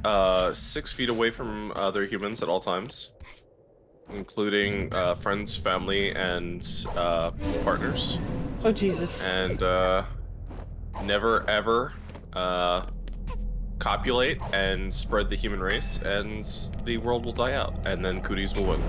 6 feet away from other humans at all times, including friends, family, and partners. Oh, Jesus. And never ever copulate and spread the human race, and the world will die out, and then cooties will win.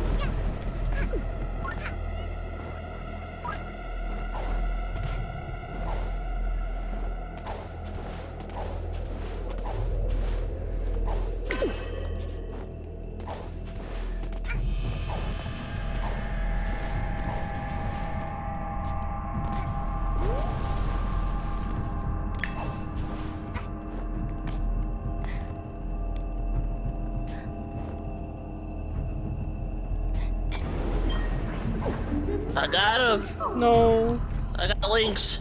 I got him. No. I got links.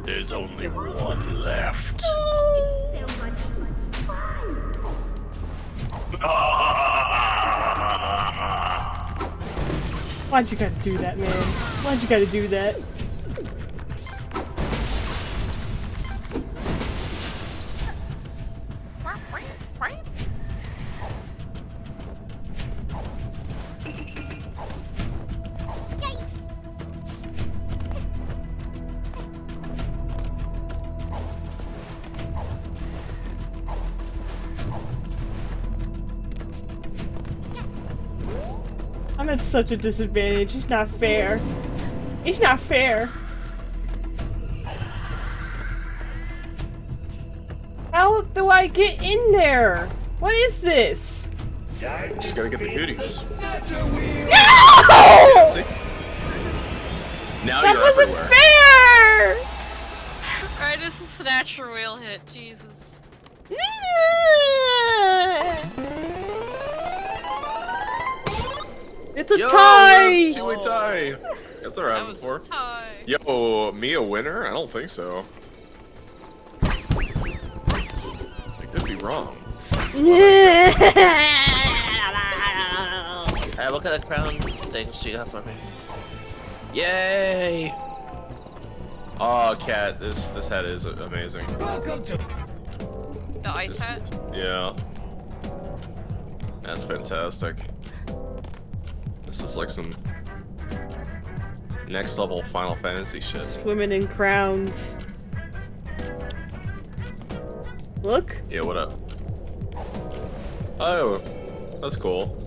There's only one left. It's so much fun. Why'd you gotta do that, man? Why'd you gotta do that? I'm at such a disadvantage. It's not fair. It's not fair. How do I get in there? What is this? Just gotta get the cooties. No! See? Now That you're wasn't everywhere. fair! Alright, it's a Snatcher wheel hit. Jesus. It's a Yo, tie! two-way tie. That's what That happened was before. a tie. Yo, me a winner? I don't think so. I could be wrong. Alright, what kind of crown things do you got for me? Yay! Oh, Cat, this hat is amazing. Welcome to The ice hat? Yeah. That's fantastic. This is like some next level Final Fantasy shit. Swimming in crowns. Look. Yeah, what up? Oh, that's cool.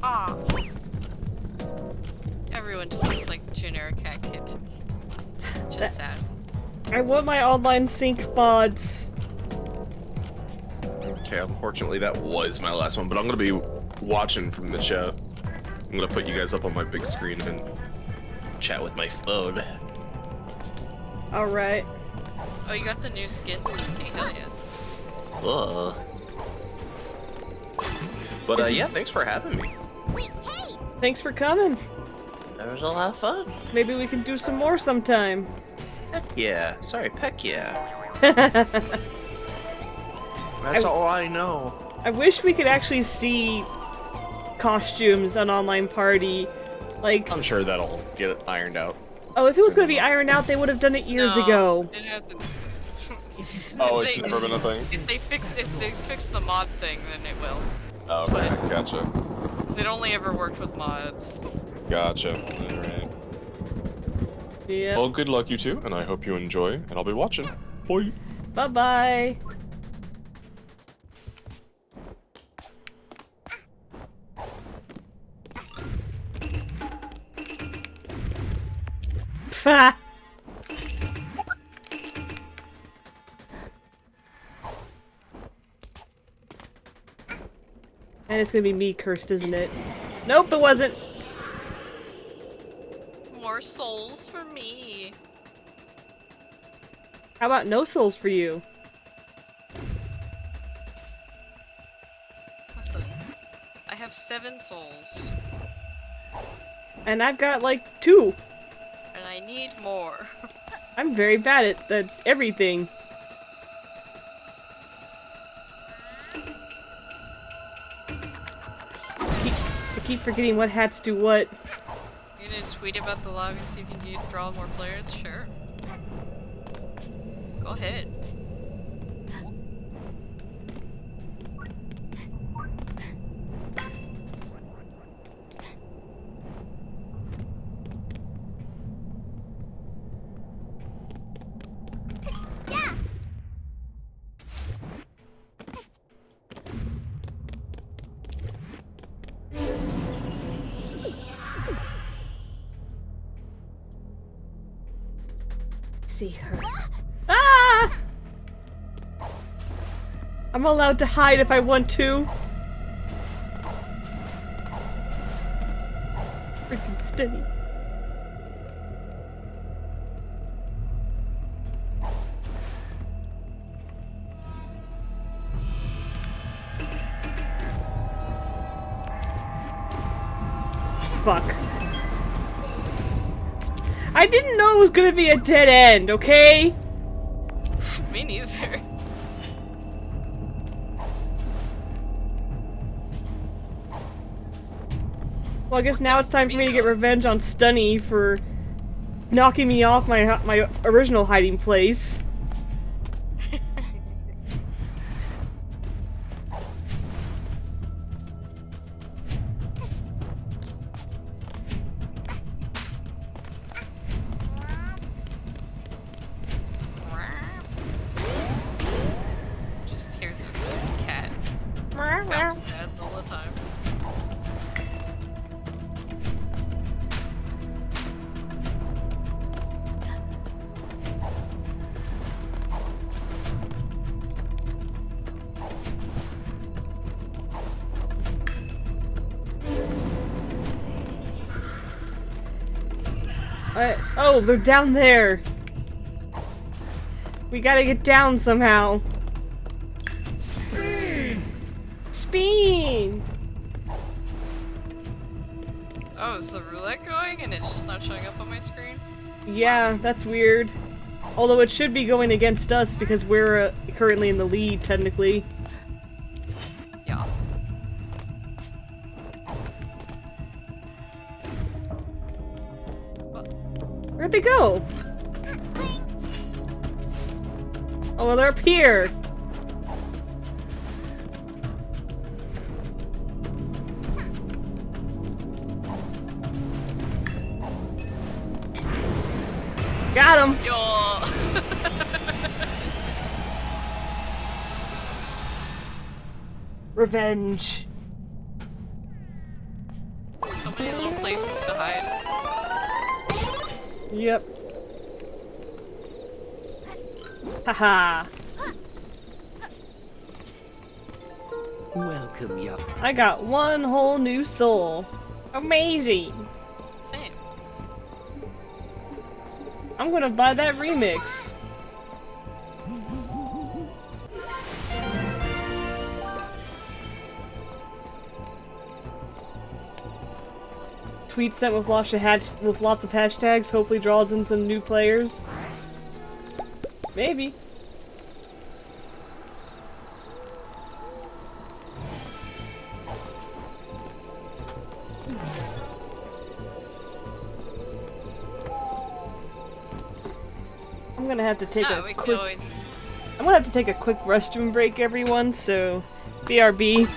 Ah. Everyone just looks like a generic cat kid to me. Just sad. I want my online sync mods. Okay, unfortunately that was my last one, but I'm gonna be watching from the chat. I'm gonna put you guys up on my big screen and chat with my phone. Alright. Oh, you got the new skins, Stinky? Hell yeah. Whoa. But yeah, thanks for having me. Thanks for coming. That was a lot of fun. Maybe we can do some more sometime. Yeah. Sorry, peck yeah. That's all I know. I wish we could actually see costumes on Online Party. Like, I'm sure that'll get ironed out. oh, if it was gonna be ironed out, they would have done it years No, ago. It hasn't. Oh, If it's they- never been a thing? If they fix the mod thing, then it will. Oh, okay, gotcha. 'Cause it only ever worked with mods. Gotcha. Alright. Yeah. Well, good luck, you two, and I hope you enjoy, and I'll be watching. Bye. Bye-bye. Ha! And it's gonna be me cursed, isn't it? Nope, it wasn't. More souls for me. How about no souls for you? Listen, I have 7 souls, And I've got like 2. and I need more. I'm very bad at everything. I keep forgetting what hats do what. You gonna tweet about the log and see if you can draw more players? Sure. Go ahead. See her. Ah! I'm allowed to hide if I want to. Freaking steady. Fuck. I didn't know it was gonna be a dead end, okay? Me neither. Well, I guess now it's time for me to get revenge on Stunny for knocking me off my original hiding place. Just hear the cat bounce his head all the time. Oh, they're down there. We gotta get down somehow. Speed! Spin! Oh, is the roulette going and it's just not showing up on my screen? Yeah, that's weird. Although it should be going against us because we're currently in the lead, technically. Yeah. Where'd they go? Oh, well, they're up here. Got him. Yo. Revenge. So many little places to hide. Yep. Haha. Welcome, young. I got one whole new soul. Amazing. Same. I'm gonna buy that remix. Tweet sent with lots of hashtags hopefully draws in some new players. Maybe. I'm gonna have to take Ah, a we could quick. always. I'm gonna have to take a quick restroom break, everyone. So, BRB.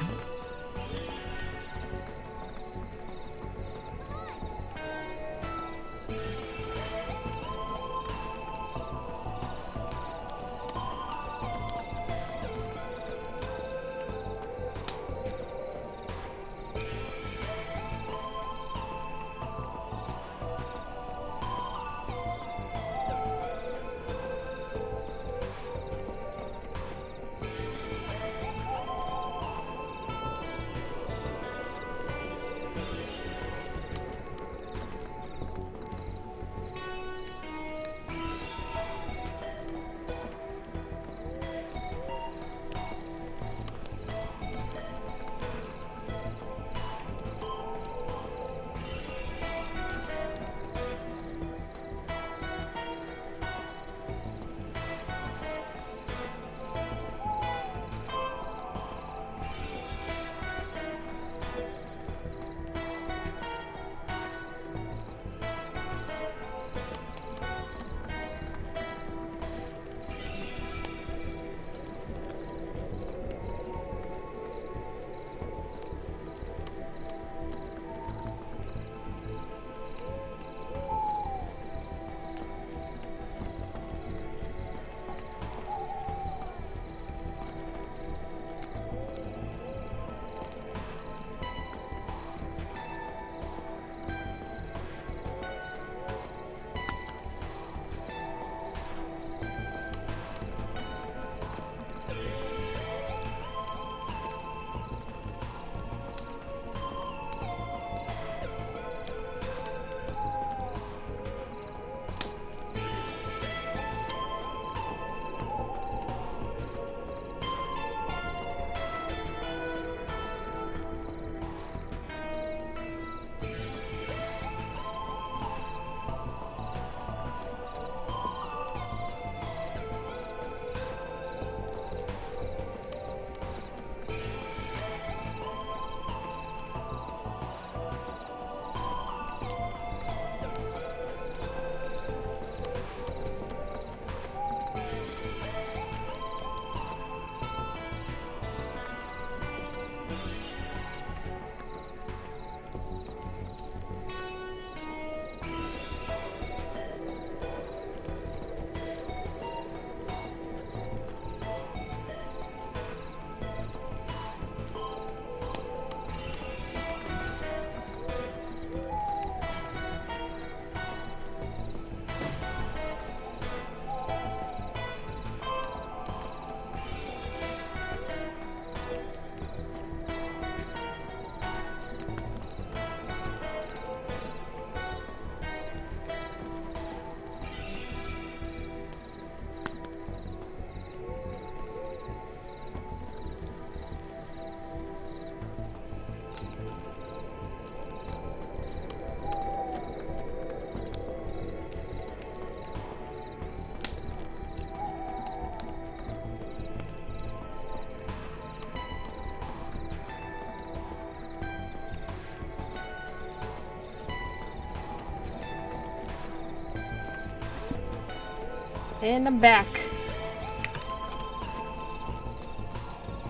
And I'm back.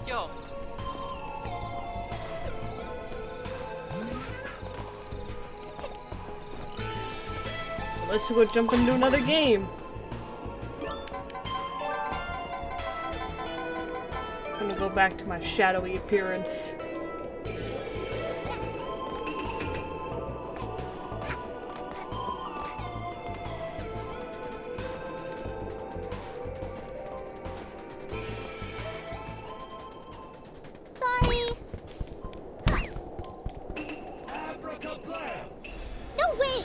Yo. Let's go jump into another game. I'm gonna go back to my shadowy appearance. Sorry. Abracadabra! No way!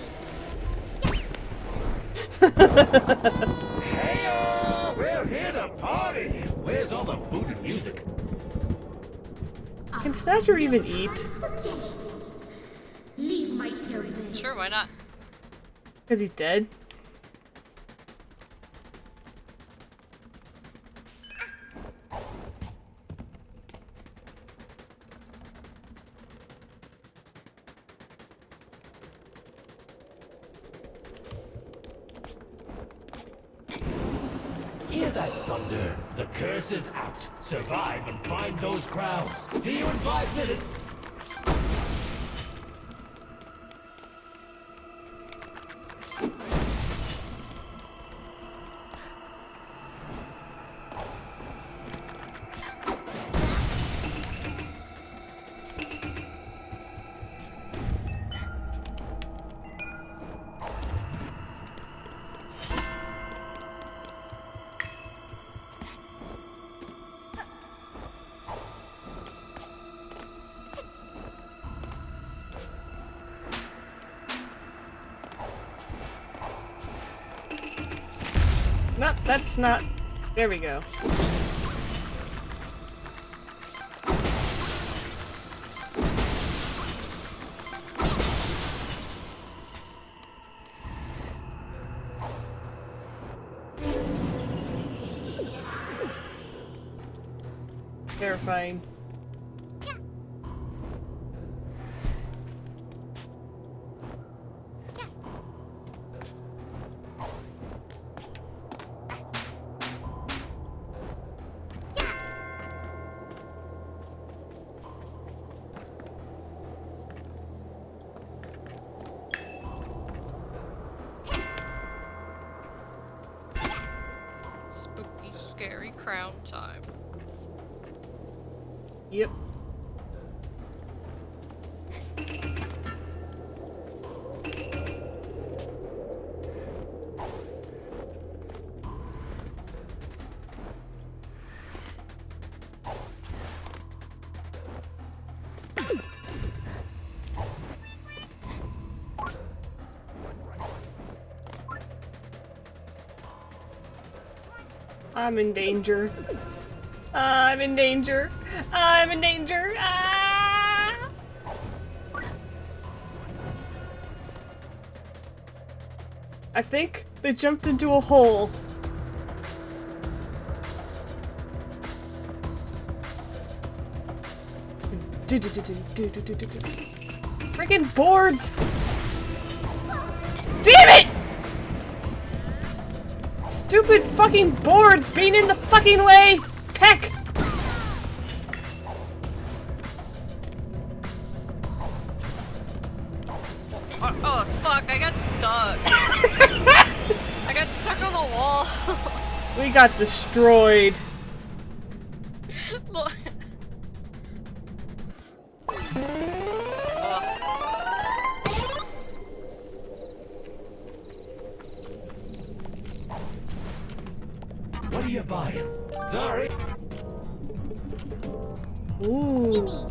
Hey-o! We're here to party! Where's all the food and music? Can Snatcher even eat? For games. Leave my children. Sure, why not? Because he's dead? Hear that thunder? The curse is out. Survive and find those crowns. See you in 5 minutes. No, that's not. There we go. Terrifying. Spooky, scary crown time. Yep. I'm in danger. I'm in danger. I'm in danger. Ah! I think they jumped into a hole. Freaking boards! Damn it! Stupid fucking boards being in the fucking way! Heck! Oh fuck, I got stuck. I got stuck on the wall. We got destroyed. Look. What are you buying? Sorry. Ooh.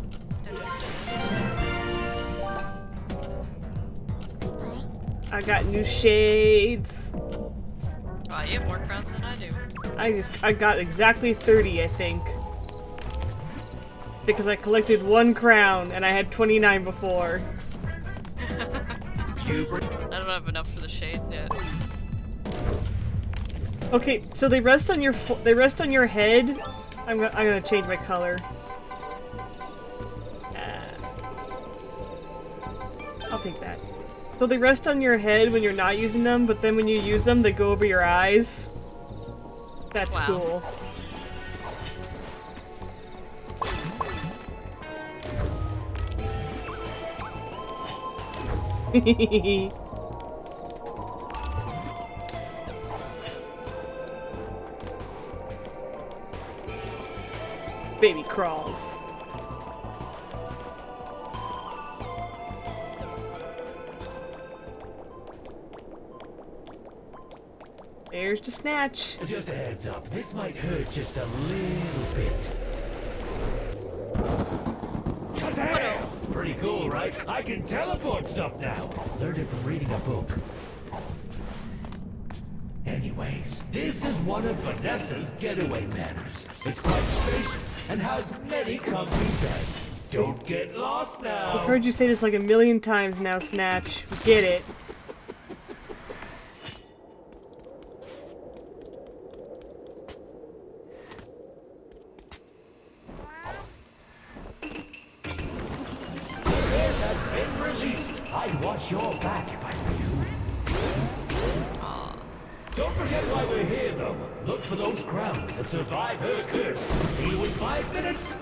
I got new shades. Oh, you have more crowns than I do. I got exactly 30, I think. Because I collected 1 crown and I had 29 before. I don't have enough for the shades yet. Okay, so they rest on your head. I'm gonna change my color. I'll take that. So they rest on your head when you're not using them, but then when you use them, they go over your eyes. That's Wow. cool. Baby crawls. There's the Snatch. Just a heads up, this might hurt just a little bit. Shazam! Pretty cool, right? I can teleport stuff now. Learned it from reading a book. Anyways, this is one of Vanessa's getaway manners. It's quite spacious and has many comfy beds. Don't get lost now. I've heard you say this like a million times now, Snatch. Get it. This has been released. I'd watch your back if I were you. Don't forget why we're here, though. Look for those crowns and survive her curse. See you in 5 minutes.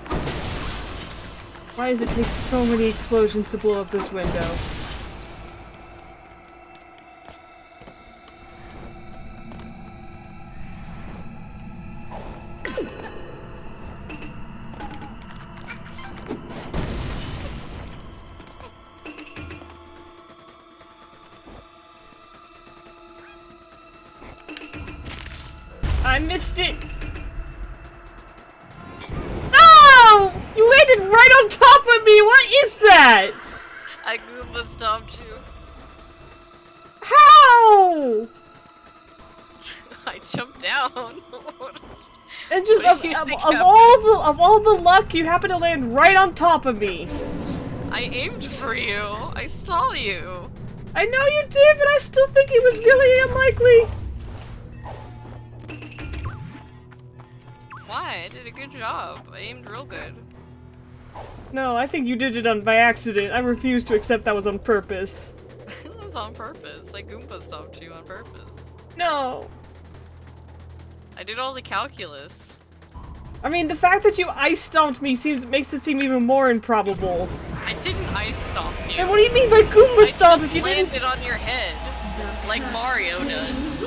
Why does it take so many explosions to blow up this window? I missed it! No! You landed right on top of me! What is that? I Goomba stomped you. How? I jumped down. And just What do you think happened? of all the luck, you happen to land right on top of me. I aimed for you. I saw you. I know you did, but I still think it was really unlikely. Why? I did a good job. I aimed real good. No, I think you did it by accident. I refuse to accept that was on purpose. It was on purpose. I Goomba stomped you on purpose. No. I did all the calculus. I mean, the fact that you ice stomped me makes it seem even more improbable. I didn't ice stomp you. And what do you mean by Goomba I stomp just if you landed didn't? on your head, like Mario does.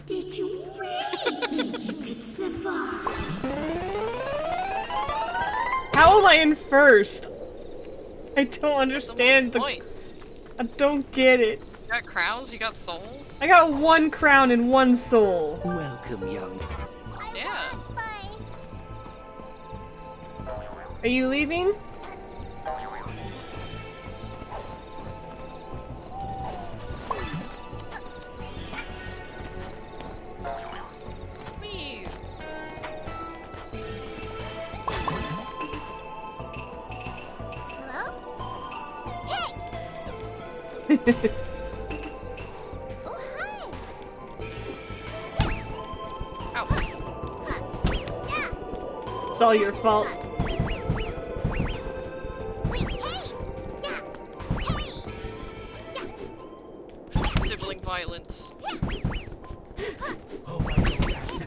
Did you really think you could survive? How am I in first? I don't understand Point. I don't get it. You got crowns? You got souls? I got 1 crown and 1 soul. Welcome, young. Yeah. Are you leaving? Whee! Hello? Hey! Oh, hi! Ow. Yeah! It's all your fault. Wait, hey! Yeah! Hey! Sibling violence. Oh my God.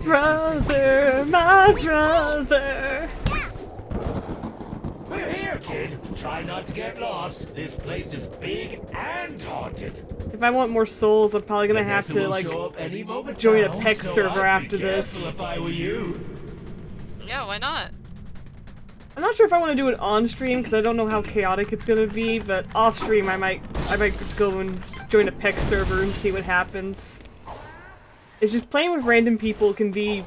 Brother, my brother. We're here, kid. Try not to get lost. This place is big and haunted. If I want more souls, I'm probably gonna have Vanessa to, will like, show up any moment join a now, PEX so server I'd be after this. careful if I were you. Yeah, why not? I'm not sure if I want to do it on stream because I don't know how chaotic it's gonna be, but off stream I might go and join a PEX server and see what happens. It's just playing with random people can be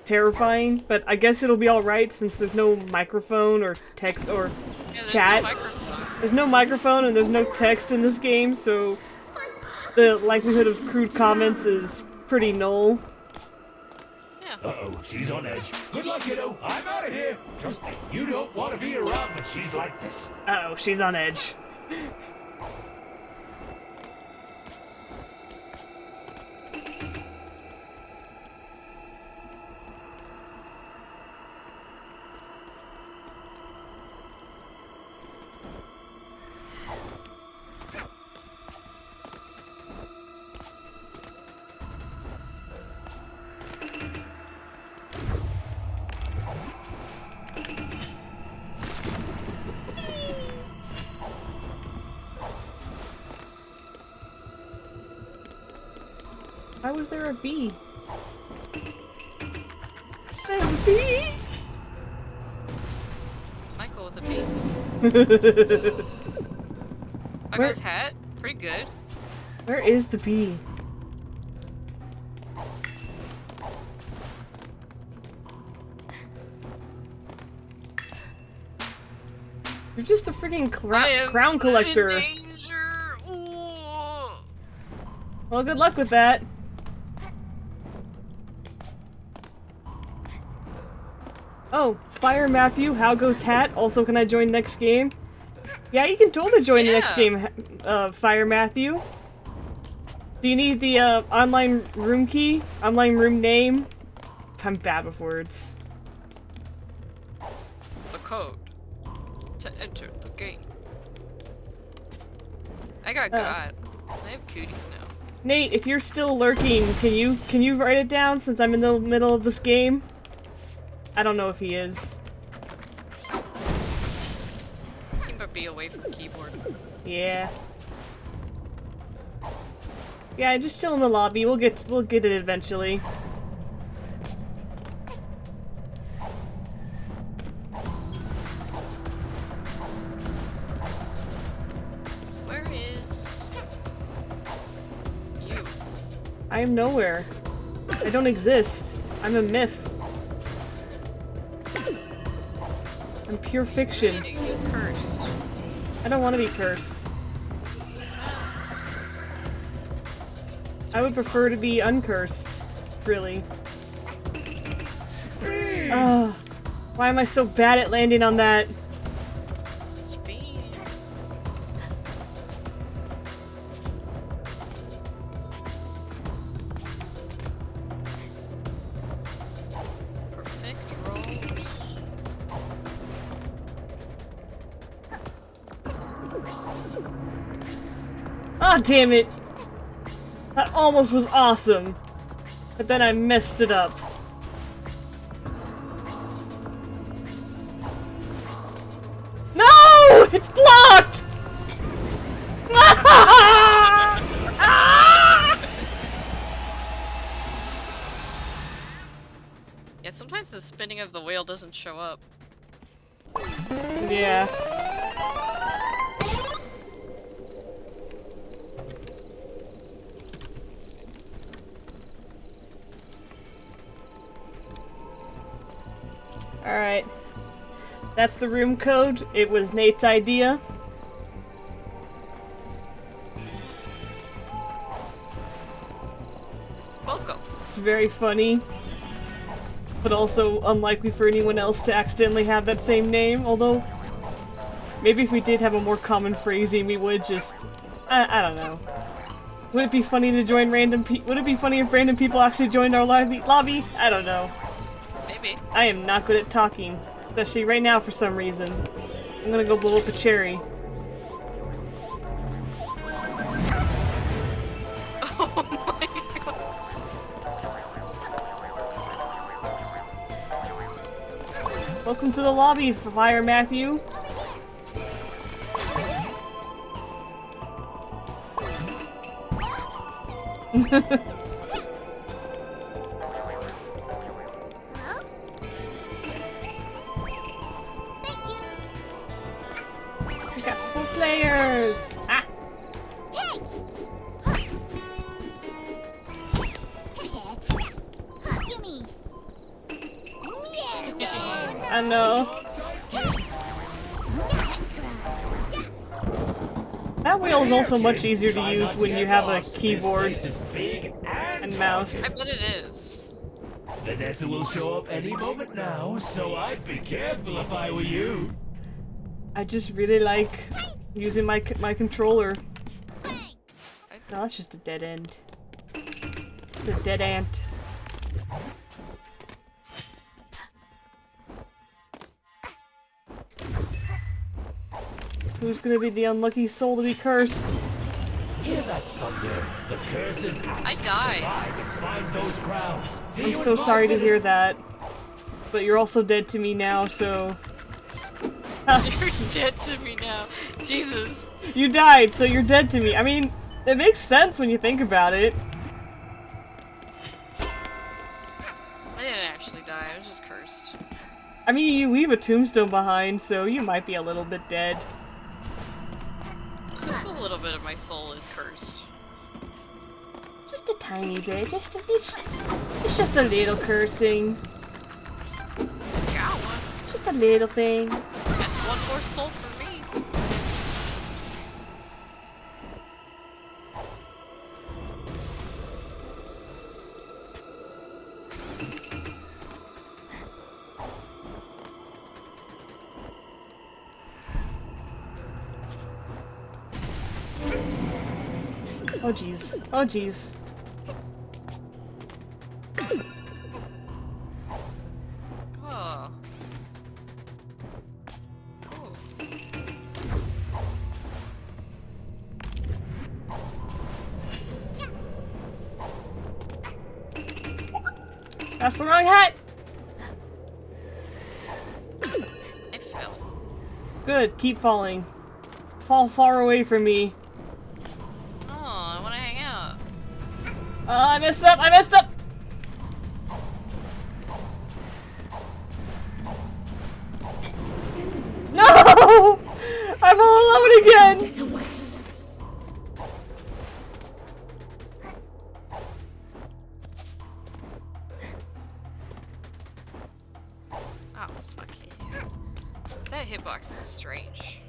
terrifying, but I guess it'll be alright since there's no microphone or text or Yeah, there's chat. no microphone. There's no microphone and there's no text in this game, so the likelihood of crude comments is pretty null. Yeah. Uh-oh, she's on edge. Good luck, kiddo. I'm out of here. Trust me, you don't want to be around when she's like this. Uh-oh, she's on edge. How is there a bee? I have a bee! Michael with a bee. Where- Michael's hat? Pretty good. Where is the bee? You're just a freaking crown collector. In danger. Ooh. Well, good luck with that. Oh, Fire Matthew, how goes hat? Also, can I join next game? Yeah, you can totally join the next game, Fire Matthew. Do you need the online room key? Online room name? I'm bad with words. The code to enter the game. I got God. I have cooties now. Nate, if you're still lurking, can you write it down since I'm in the middle of this game? I don't know if he is. He might be away from the keyboard. Yeah. Yeah, just chill in the lobby. We'll get it eventually. Where is you? I am nowhere. I don't exist. I'm a myth. I'm pure fiction. You curse. I don't want to be cursed. I would prefer to be uncursed, really. Speed! Ugh. Why am I so bad at landing on that? Speed. Perfect rolls. Ah, damn it! That almost was awesome, but then I messed it up. No! It's blocked! Yeah, sometimes the spinning of the wheel doesn't show up. Yeah. Alright. That's the room code. It was Nate's idea. Welcome. It's very funny. But also unlikely for anyone else to accidentally have that same name, although maybe if we did have a more common phrasing, we would just... I don't know. Would it be funny to join random would it be funny if random people actually joined our lobby? I don't know. Maybe. I am not good at talking, especially right now for some reason. I'm gonna go blow up a cherry. Oh my god. Welcome to the lobby, Fire Matthew. We got 4 players! Ah! I know. That wheel is also much easier to use when you have a keyboard and mouse. I bet it is. Vanessa will show up any moment now, so I'd be careful if I were you. I just really like using my controller. No, that's just a dead end. It's a dead ant. Who's gonna be the unlucky soul to be cursed? Hear that thunder? The curse is out. I died. Survive and find those crowns. See I'm you so in 5 sorry to hear minutes. that. But you're also dead to me now, so... You're dead to me now. Jesus. You died, so you're dead to me. I mean, it makes sense when you think about it. I mean, you leave a tombstone behind, so you might be a little bit dead. Just a little bit of my soul is cursed. Just a tiny bit. It's just a little cursing. Got one. Just a little thing. That's one more soul for me. Oh jeez. Oh jeez. Oh. Oh. That's the wrong hat! I fell. Good, keep falling. Fall far away from me. Oh, I want to hang out. I messed up! I messed up! No! I'm all alone again! Get away. Oh, fuck you. That hitbox is strange.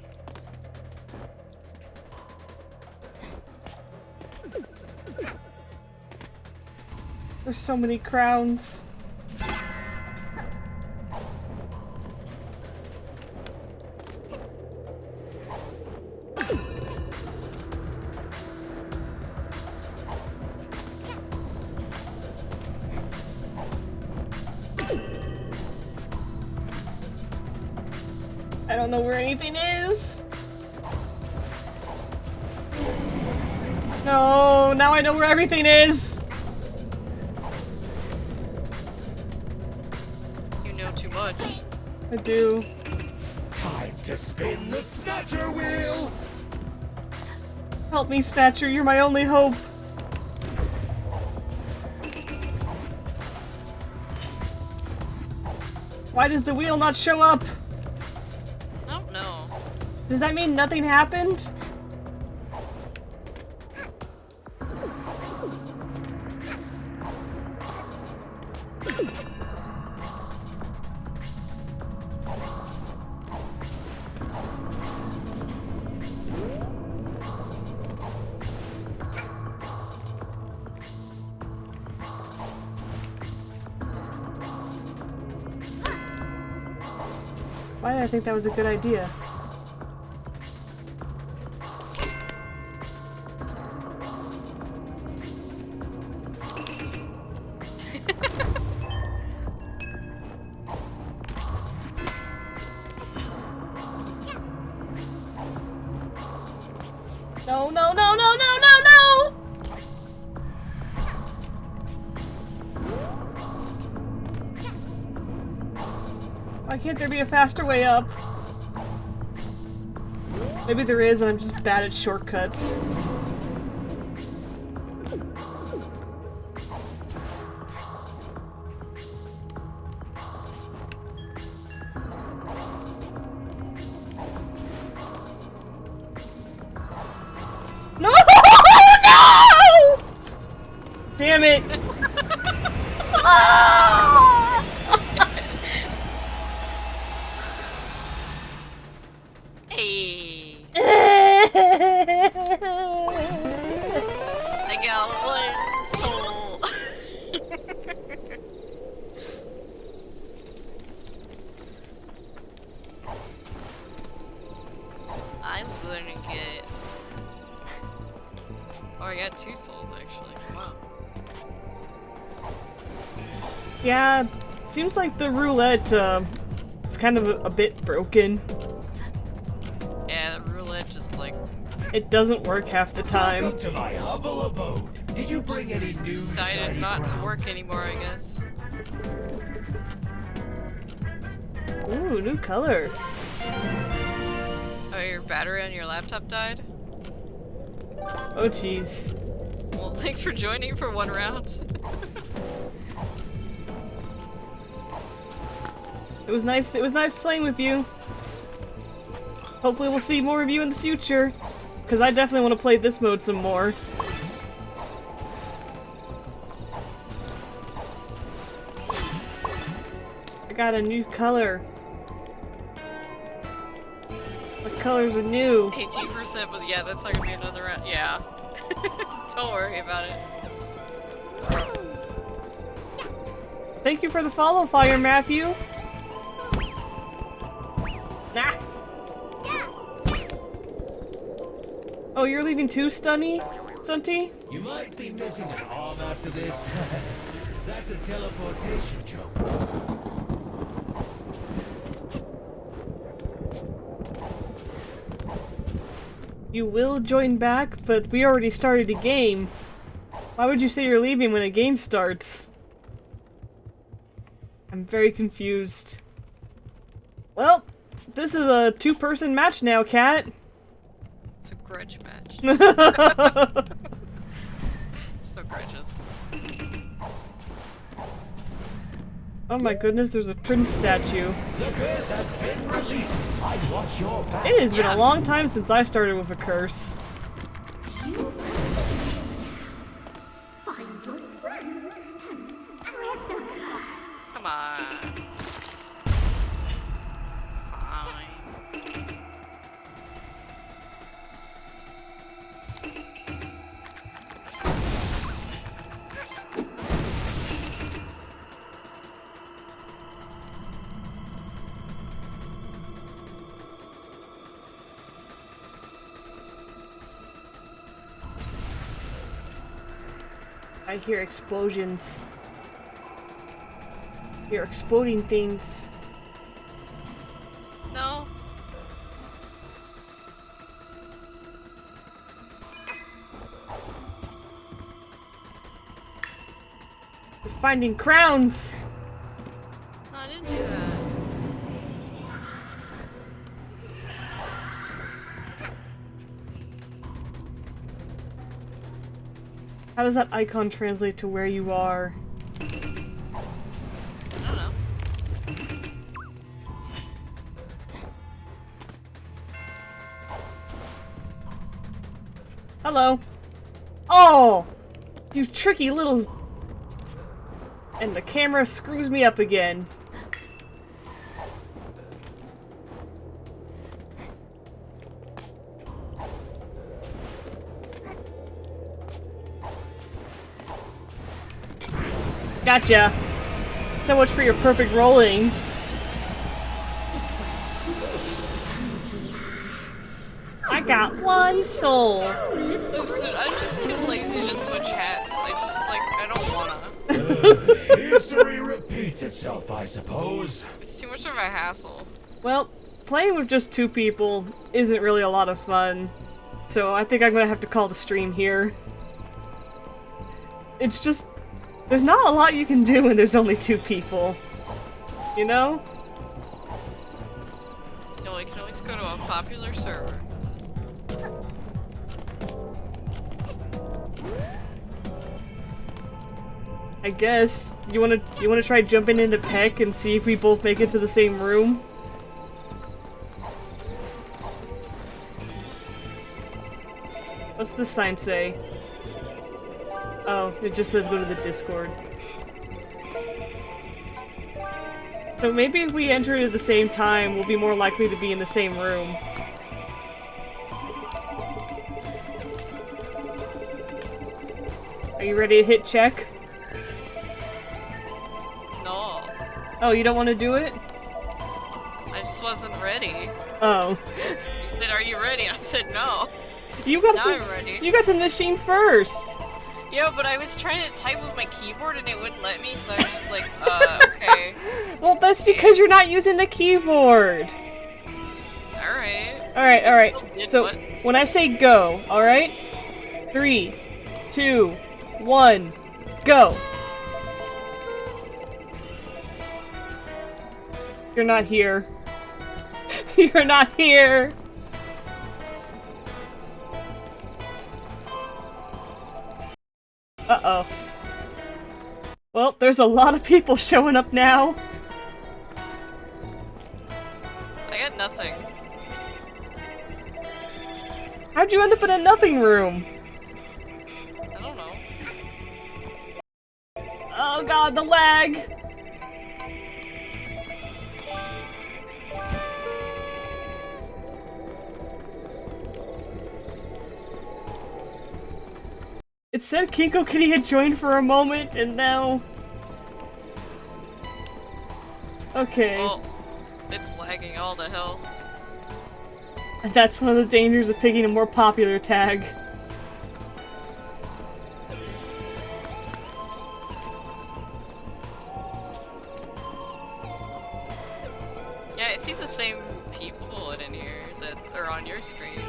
There's so many crowns. I don't know where anything is. No, now I know where everything is. You know too much. I do. Time to spin the Snatcher wheel! Help me, Snatcher, you're my only hope. Why does the wheel not show up? I don't know. Does that mean nothing happened? Why did I think that was a good idea? No, no, no, no, no, no, no! Why can't there be a faster way up? Maybe there is and I'm just bad at shortcuts. No! No! Damn it! Ah! Hey! I got one soul. I'm gonna get. Oh, I got 2 souls actually. Wow. Yeah, seems like the roulette is kind of a bit broken. Yeah, the roulette just like It doesn't work half the time. Welcome to my humble abode. Did you bring any new decided shiny not to crowns? work anymore, I guess. Ooh, new color. Oh, your battery on your laptop died? Oh jeez. Well, thanks for joining for 1 round. It was nice playing with you. Hopefully we'll see more of you in the future. Because I definitely want to play this mode some more. I got a new color. What colors are new? 18%, but yeah, that's not gonna be another round. Yeah. Don't worry about it. Thank you for the follow, Fire Matthew. Nah. Oh, you're leaving too, Stunty? You might be missing an arm after this. That's a teleportation joke. You will join back, but we already started a game. Why would you say you're leaving when a game starts? I'm very confused. Well, this is a two-person match now, Cat. It's a grudge match. So grudges. Oh my goodness, there's a prince statue. The curse has been released. I watch your back. It has been a long time since I started with a curse. Find your friends and spread the curse. Come on. Fine. I hear explosions. You're exploding things. No. You're finding crowns! No, I didn't do that. How does that icon translate to where you are? I don't know. Hello. Oh! You tricky little... And the camera screws me up again. Gotcha. So much for your perfect rolling. I got one soul. Listen, I'm just too lazy to switch hats. I don't wanna. History repeats itself, I suppose. It's too much of a hassle. Well, playing with just two people isn't really a lot of fun. So I think I'm gonna have to call the stream here. It's just... There's not a lot you can do when there's only two people. You know? No, you can always go to a popular server. I guess. You wanna try jumping into Peck and see if we both make it to the same room? What's this sign say? Oh, it just says go to the Discord. So maybe if we enter it at the same time, we'll be more likely to be in the same room. Are you ready to hit check? No. Oh, you don't want to do it? I just wasn't ready. Oh. You said, are you ready? I said no. You got Now to, I'm ready. You got to the machine first! Yeah, but I was trying to type with my keyboard and it wouldn't let me, so I was just like, okay. Well, that's because you're not using the keyboard! Alright. Alright, alright. Still did So, what? when I say go, alright? 3, 2, 1, go! You're not here. You're not here! Uh-oh. Well, there's a lot of people showing up now. had nothing. How'd you end up in a nothing room? I don't know. Oh god, the lag! It said KinkoKitty had joined for a moment, and now... Okay. Well, it's lagging all to hell. That's one of the dangers of picking a more popular tag. Yeah, I see the same people in here that are on your screens.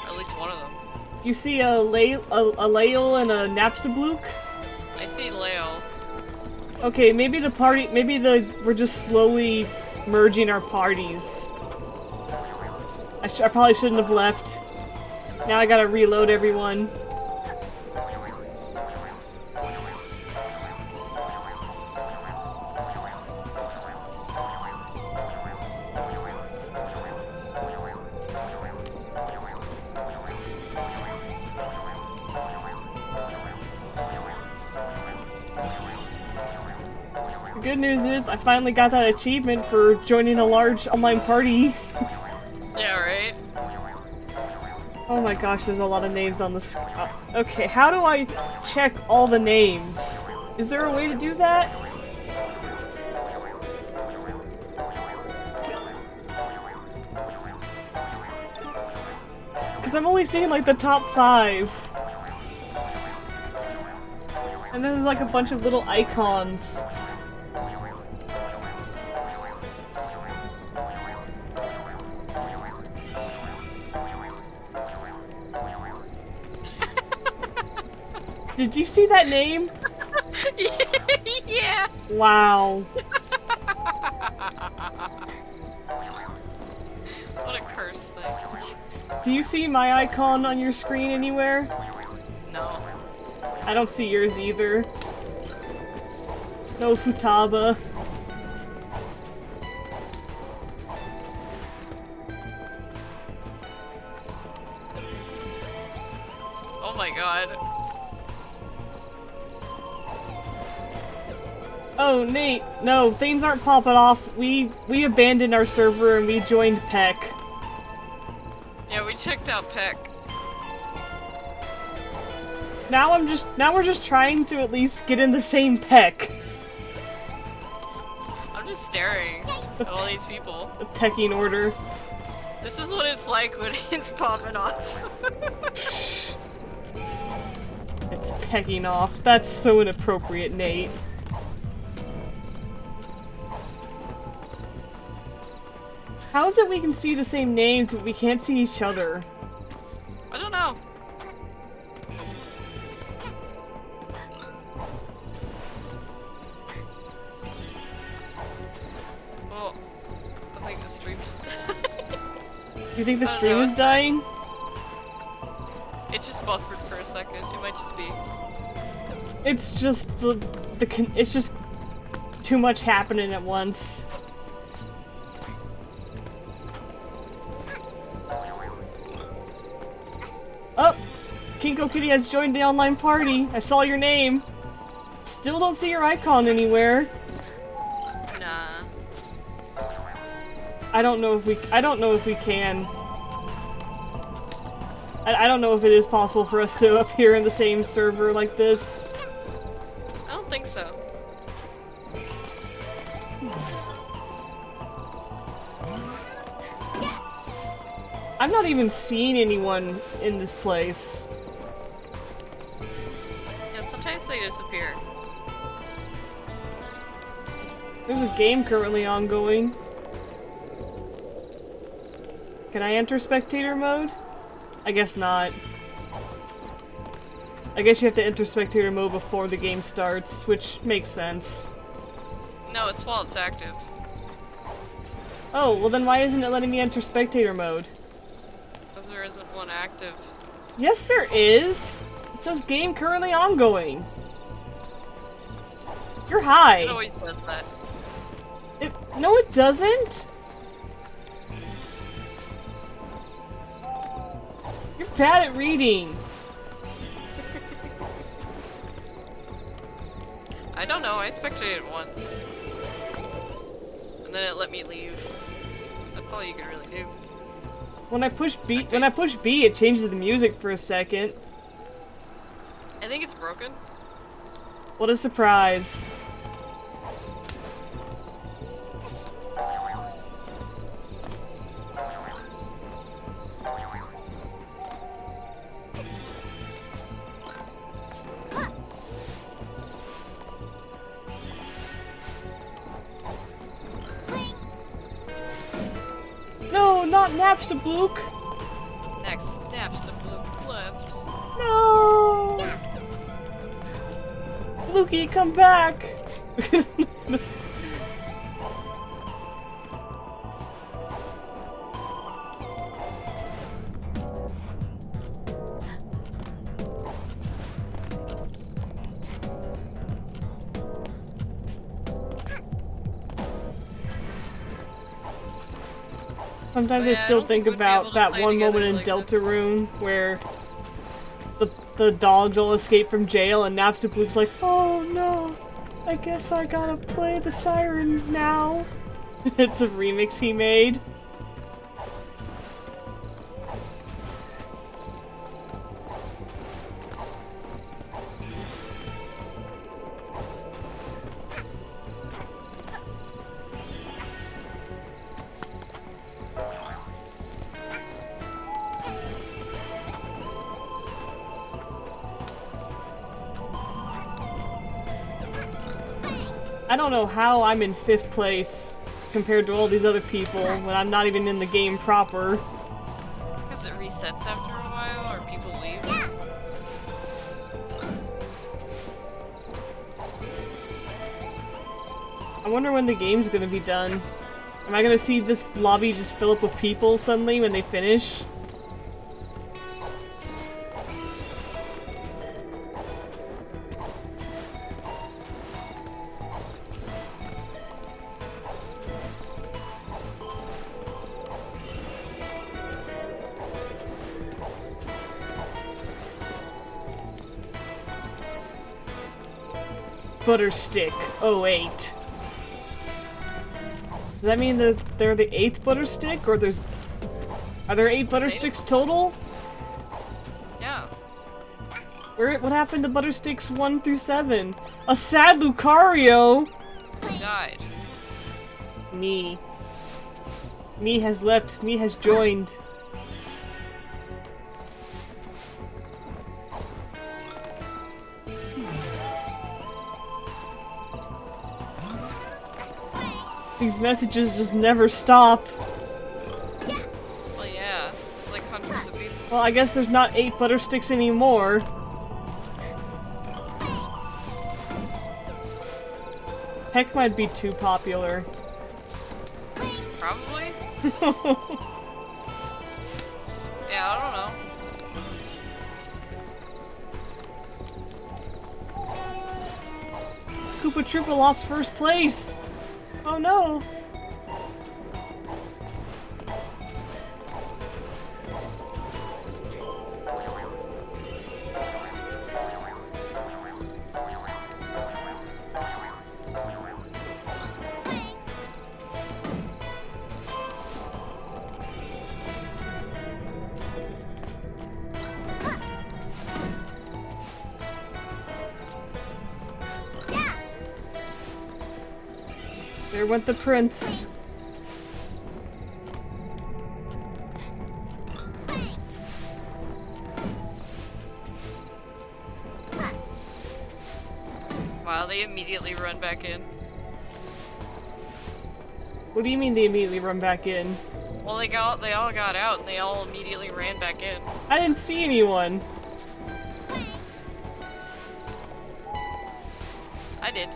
Or at least one of them. You see a Lael and a Napstablook? I see Leo. Okay, maybe we're just slowly merging our parties. I probably shouldn't have left. Now I gotta reload everyone. The good news is I finally got that achievement for joining a large online party. Yeah, right? Oh my gosh, there's a lot of names on this. Okay, how do I check all the names? Is there a way to do that? Because I'm only seeing like the top 5. And then there's like a bunch of little icons. Did you see that name? Yeah! Wow. What a curse thing. Do you see my icon on your screen anywhere? No. I don't see yours either. No Futaba. Oh my god. Oh, Nate, no, things aren't popping off. We abandoned our server and we joined Peck. Yeah, we checked out Peck. Now we're just trying to at least get in the same Peck. I'm just staring at all these people. The pecking order. This is what it's like when it's popping off. It's pecking off. That's so inappropriate, Nate. How is it we can see the same names but we can't see each other? I don't know. Well, I think the stream just died. You think the I don't stream know. is dying? It just buffered for a second. It might just be. It's just it's just too much happening at once. Oh! KinkoKitty has joined the online party. I saw your name. Still don't see your icon anywhere. Nah. I don't know if we can. I don't know if it is possible for us to appear in the same server like this. I don't think so. I'm not even seeing anyone in this place. Yeah, sometimes they disappear. There's a game currently ongoing. Can I enter spectator mode? I guess not. I guess you have to enter spectator mode before the game starts, which makes sense. No, it's while it's active. Oh, well then why isn't it letting me enter spectator mode? Because there isn't one active. Yes, there is! It says game currently ongoing. You're high. It always does that. No, it doesn't! You're bad at reading. I don't know, I spectated once. And then it let me leave. That's all you can really do. When I push B, it changes the music for a second. I think it's broken. What a surprise. No, not Napstablook! Next, Napstablook left. No! Lukey, come back! Sometimes I still think about that one moment in Deltarune where the dogs all escape from jail and Napstablook's like, oh no, I guess I gotta play the siren now. It's a remix he made. I don't know how I'm in 5th place compared to all these other people when I'm not even in the game proper. Because it resets after a while, or people leave. I wonder when the game's gonna be done. Am I gonna see this lobby just fill up with people suddenly when they finish? Butterstick 08. Does that mean that they're the 8th Butterstick, or are there 8 Buttersticks total? Yeah. What happened to Buttersticks 1 through 7? A sad Lucario! He died. Me. Me has left, me has joined. These messages just never stop. Well, yeah. There's like hundreds of people. Well, I guess there's not 8 Buttersticks anymore. Heck might be too popular. Probably? Yeah, I don't know. Koopa Troopa lost 1st place! Oh no! There went the prince. Wow, they immediately run back in. What do you mean they immediately run back in? Well, they all got out and they all immediately ran back in. I didn't see anyone. I did.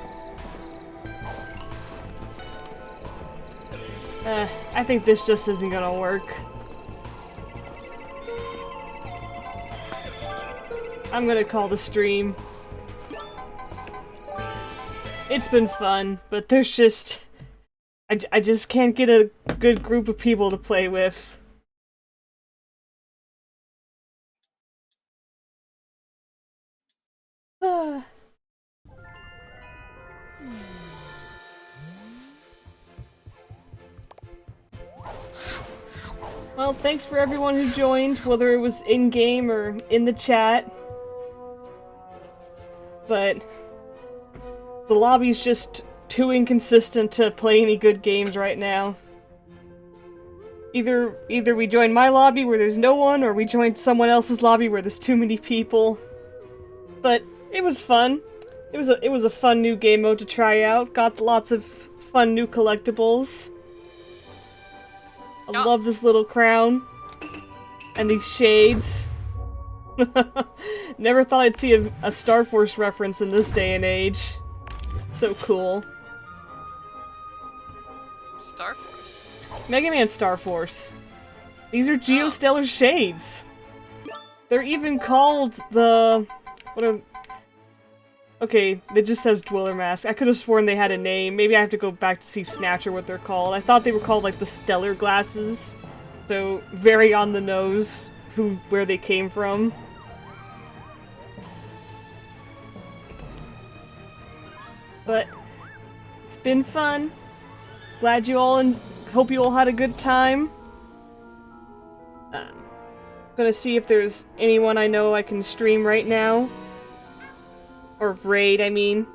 I think this just isn't gonna work. I'm gonna call the stream. It's been fun, but there's just... I just can't get a good group of people to play with. Well, thanks for everyone who joined, whether it was in-game or in the chat. But the lobby's just too inconsistent to play any good games right now. Either we join my lobby where there's no one, or we join someone else's lobby where there's too many people. But it was fun. It was a fun new game mode to try out. Got lots of fun new collectibles. I love this little crown. And these shades. Never thought I'd see a Star Force reference in this day and age. So cool. Star Force. Mega Man Star Force. These are Geostellar shades. They're even called the... What are... Okay, it just says Dweller Mask. I could have sworn they had a name. Maybe I have to go back to see Snatcher what they're called. I thought they were called like the Stellar Glasses. So, very on the nose where they came from. But it's been fun. Glad you all hope you all had a good time. Gonna see if there's anyone I know I can stream right now. Or raid, I mean.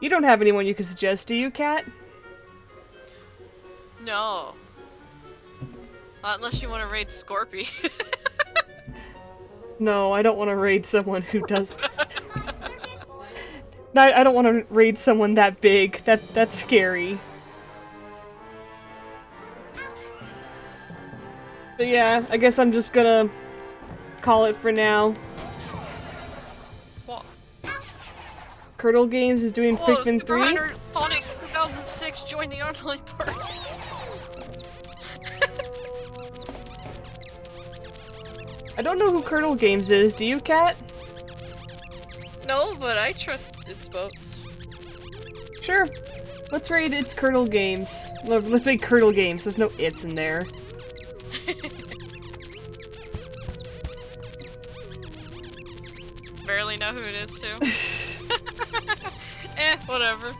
You don't have anyone you can suggest, do you, Kat? No. Not unless you want to raid Scorpy. No, I don't want to raid someone who does... I don't want to raid someone that big. That's scary. But yeah, I guess I'm just gonna call it for now. What? Curdle Games is doing Whoa, Pikmin 3. Super Hunter Sonic 2006 joined the online party. I don't know who Curdle Games is. Do you, Kat? No, but I trust its boats. Sure. Let's raid It's Curdle Games. Let's make Curdle Games. There's no it's in there. Barely know who it is, too. Whatever.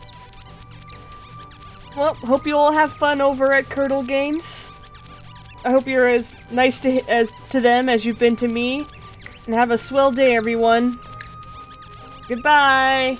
Well, hope you all have fun over at Curdle Games. I hope you're as nice to them as you've been to me. And have a swell day, everyone. Goodbye!